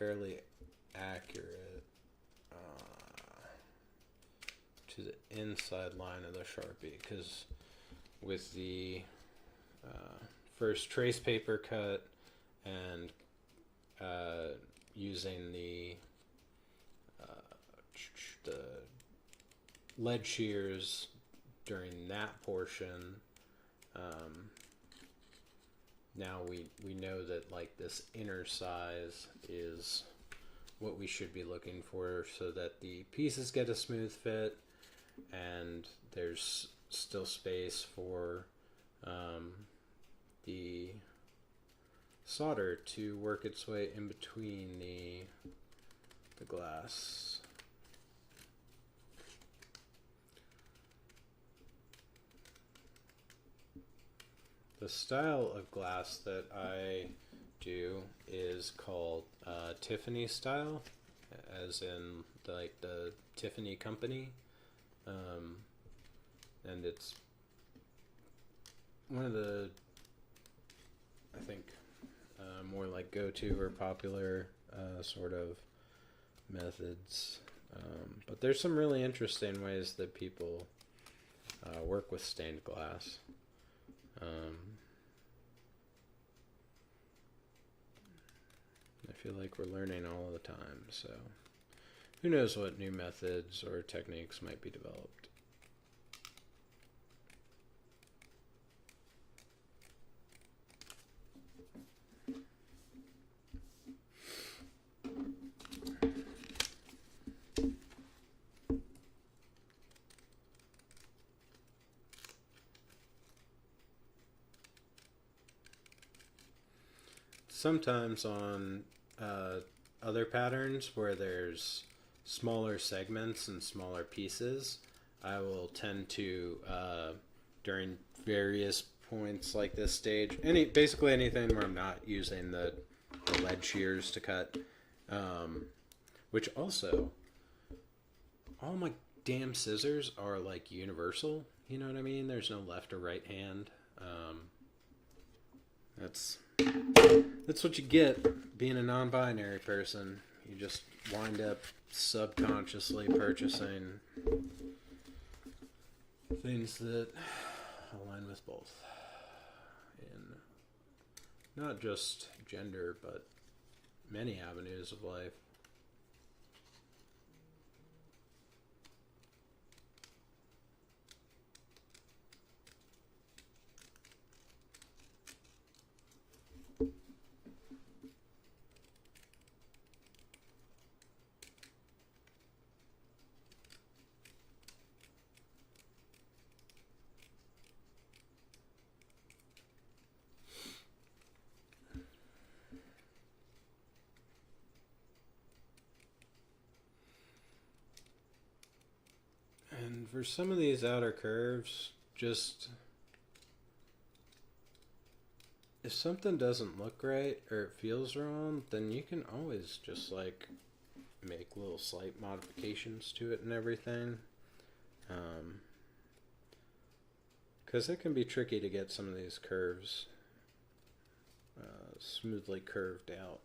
fairly accurate to the inside line of the Sharpie, because with the first trace paper cut and using the lead shears during that portion, now we know that like this inner size is what we should be looking for, so that the pieces get a smooth fit and there's still space for the solder to work its way in between the glass. The style of glass that I do is called Tiffany style, as in like the Tiffany company, and it's one of the, I think, more like go-to or popular sort of methods, but there's some really interesting ways that people work with stained glass. I feel like we're learning all the time, so who knows what new methods or techniques might be developed. Sometimes on other patterns where there's smaller segments and smaller pieces, I will tend to, during various points like this stage, basically anything where I'm not using the lead shears to cut, which also, all my damn scissors are like universal, you know what I mean? There's no left or right hand. That's what you get being a non-binary person. You just wind up subconsciously purchasing things that align with both in not just gender, but many avenues of life. And for some of these outer curves, just if something doesn't look right or it feels wrong, then you can always just like make little slight modifications to it and everything. Because it can be tricky to get some of these curves smoothly curved out.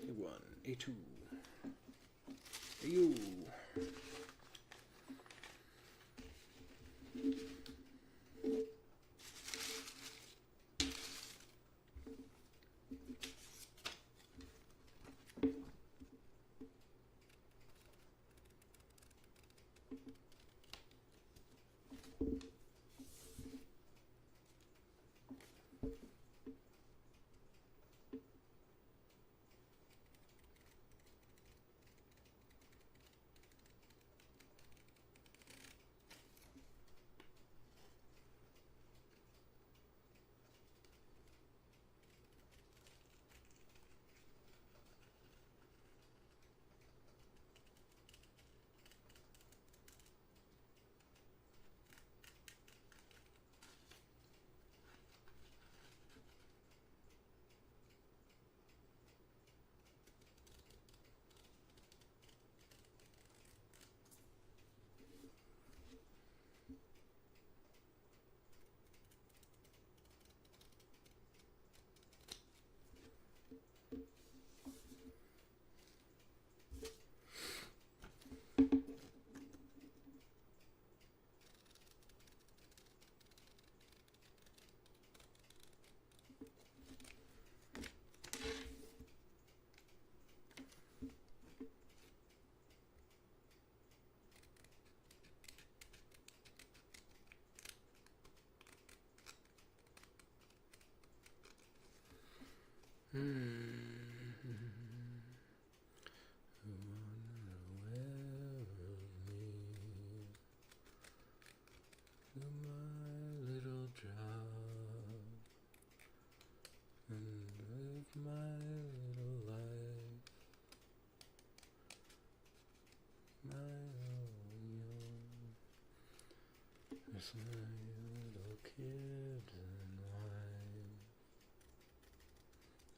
A1, A2, AU. There's my little kid and wife,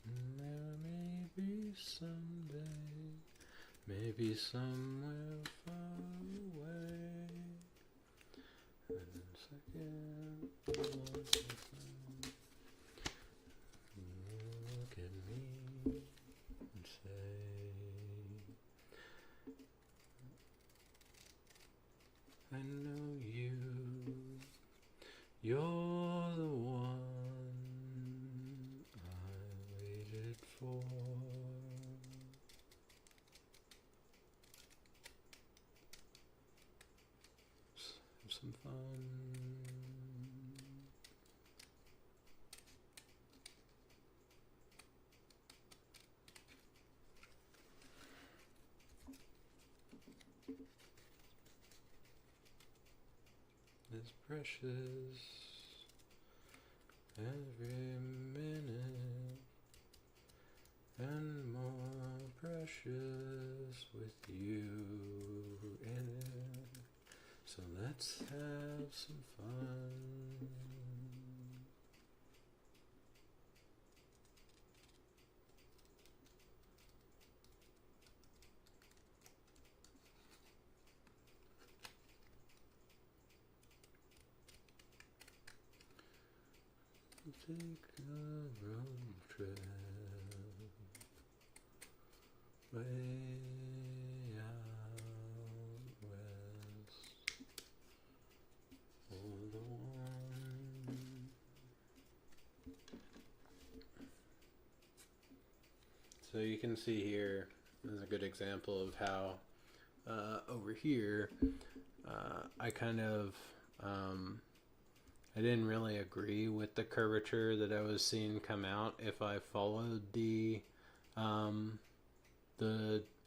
and there may be someday, maybe somewhere far away, and in second, look at me and say, I know you. You're the one I waited for. Let's have some fun. It's precious. Every minute and more precious with you in it. So let's have some fun. Take a road trip way out west. Oh, the one. So you can see here is a good example of how over here I kind of I didn't really agree with the curvature that I was seeing come out if I followed the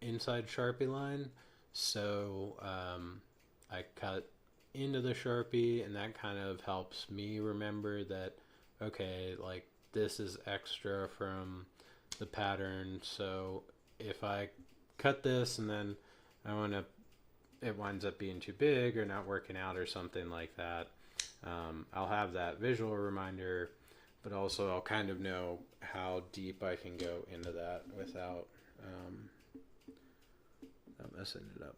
inside Sharpie line. So I cut into the Sharpie, and that kind of helps me remember that, okay, like this is extra from the pattern. So if I cut this and then it winds up being too big or not working out or something like that, I'll have that visual reminder, but also I'll kind of know how deep I can go into that without messing it up.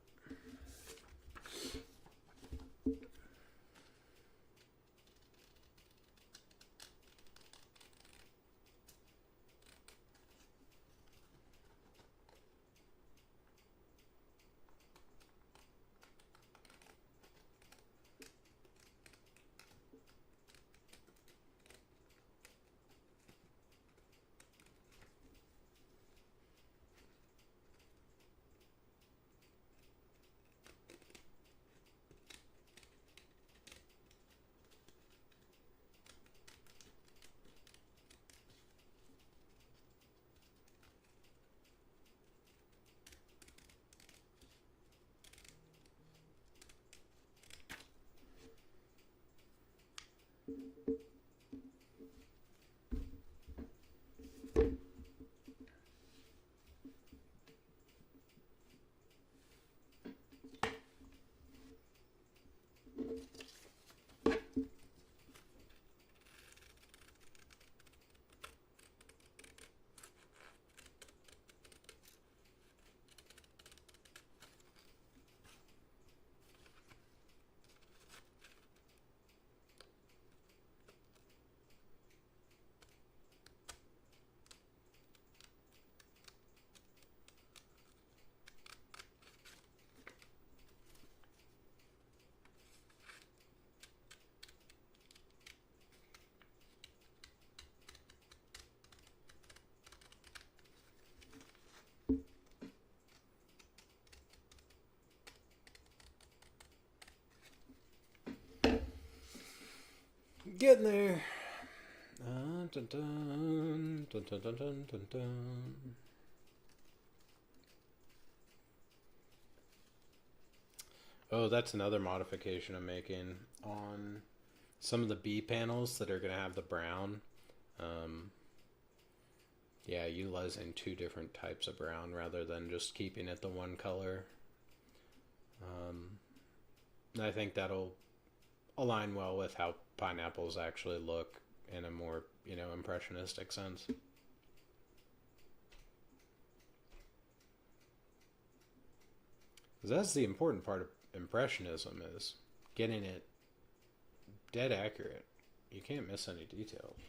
Getting there. Dun, dun, dun, dun, dun, dun, dun, dun. Oh, that's another modification I'm making on some of the B panels that are going to have the brown. Um, yeah, utilizing two different types of brown rather than just keeping it the one color. I think that'll align well with how pineapples actually look in a more, impressionistic sense. 'Cause that's the important part of impressionism is getting it dead accurate. You can't miss any details.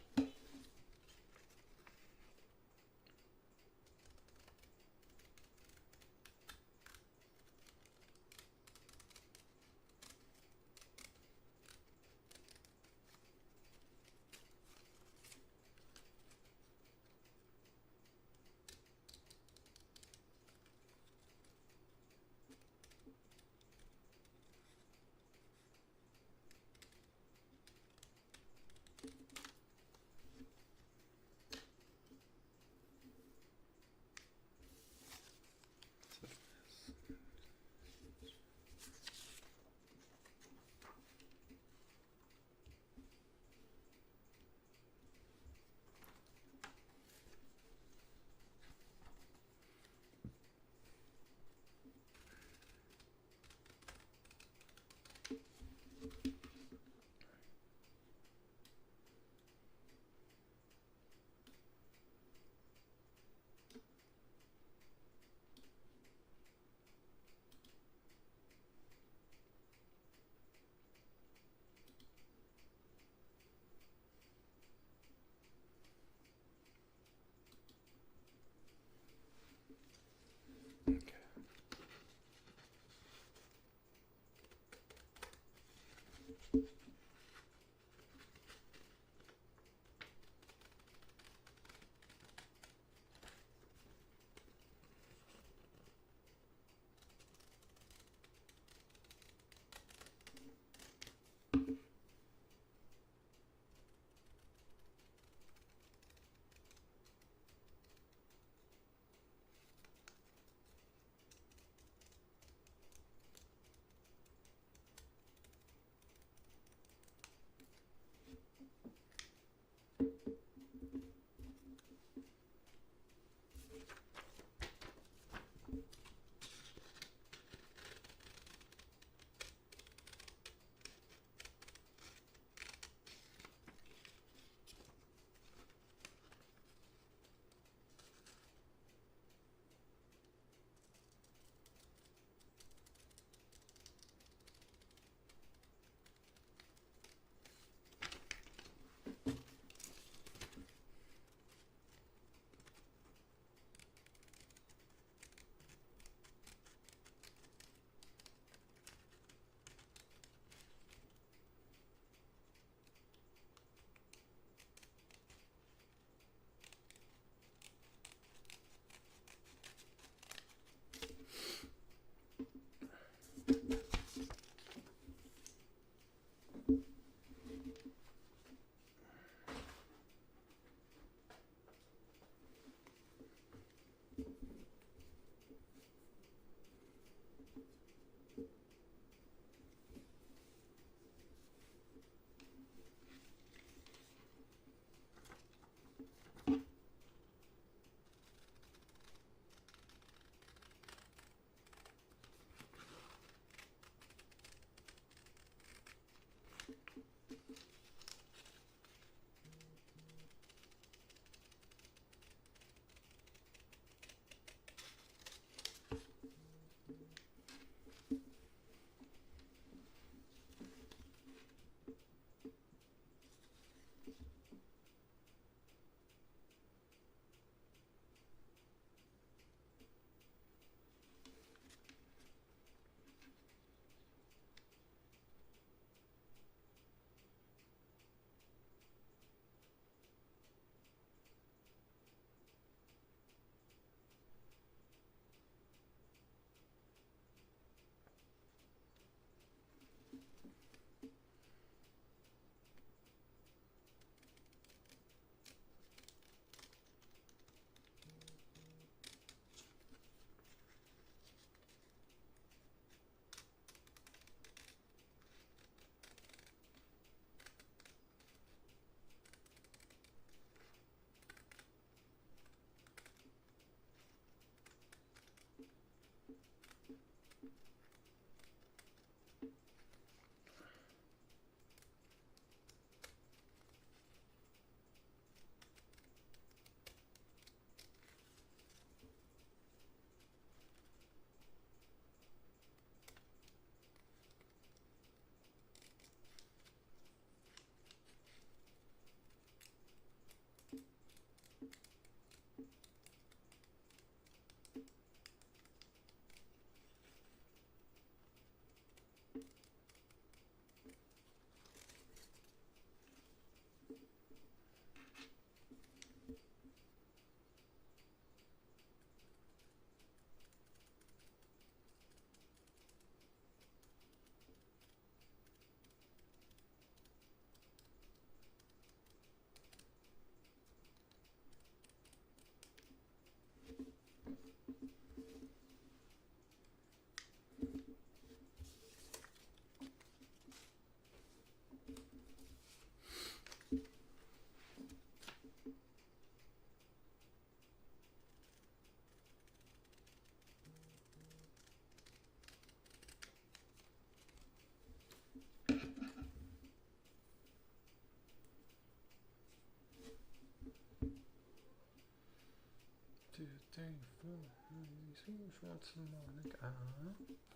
3, 4, 5, 6, what's the morning?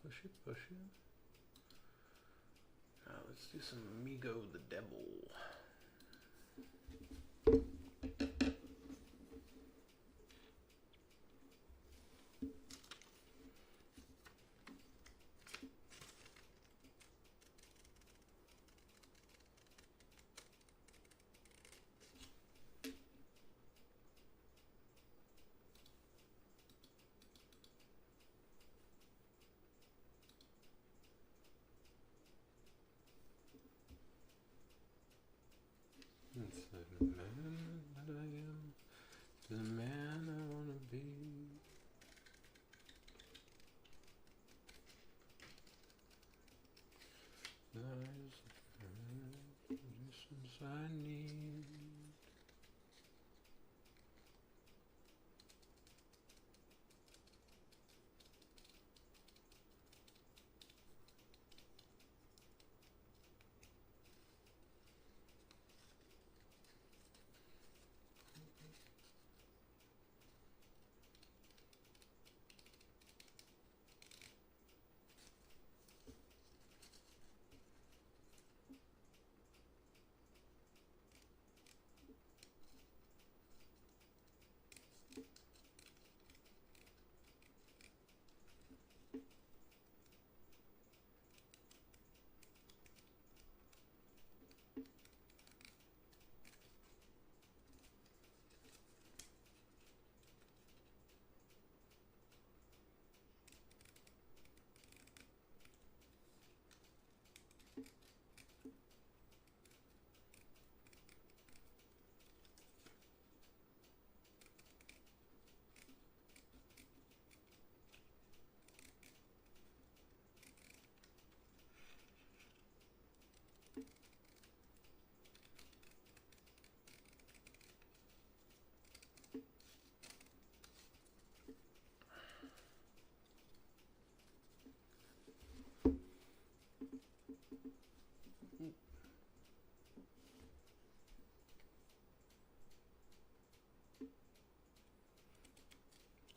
Push it, push it. Now let's do some Amigo the Devil. Inside the man that I am, the man I wanna be. There's the distance I need.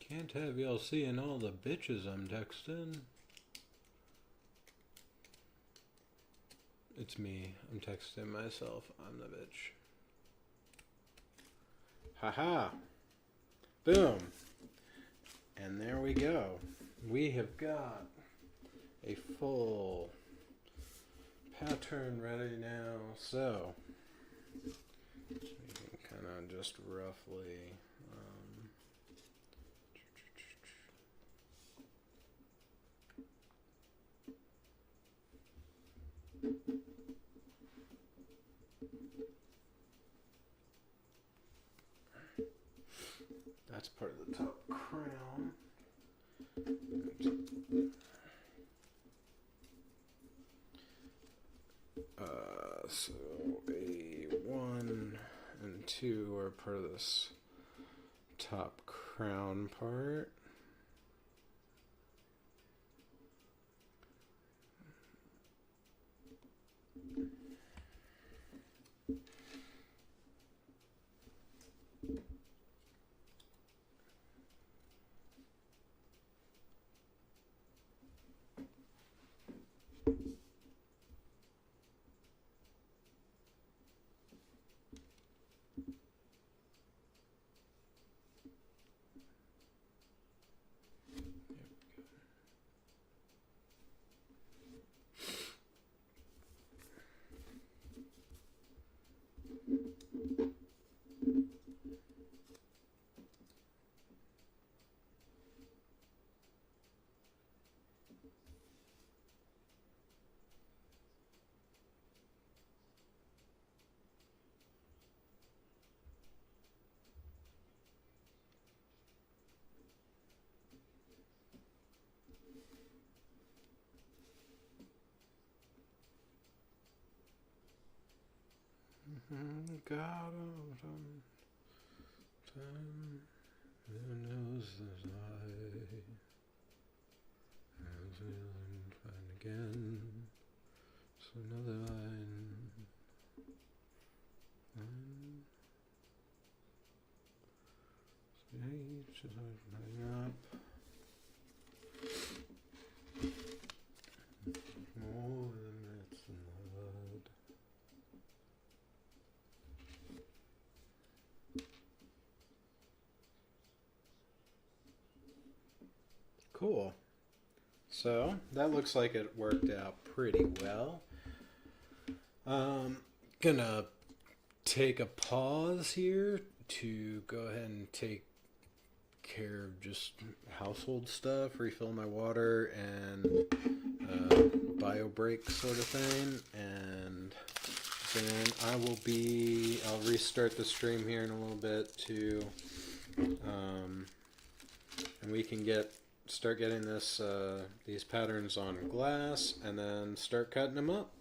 Can't have y'all seeing all the bitches I'm texting. It's me. I'm texting myself. I'm the bitch. Haha. Boom. And there we go. We have got a full pattern ready now. So, we can kind of just roughly... that's part of the top crown. So A1 and 2 are part of this top crown part. God of time, who knows that I will find again. So another line. Line. Just hang up. Oh, and it's mud. Cool. So that looks like it worked out pretty well. Gonna take a pause here to go ahead and take care of just household stuff, refill my water, and bio break sort of thing, and then I'll restart the stream here in a little bit to and we can start getting these patterns on glass and then start cutting them up.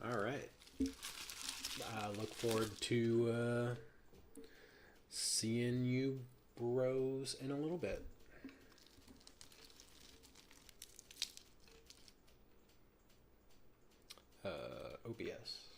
All right. I look forward to seeing you bros in a little bit. OBS.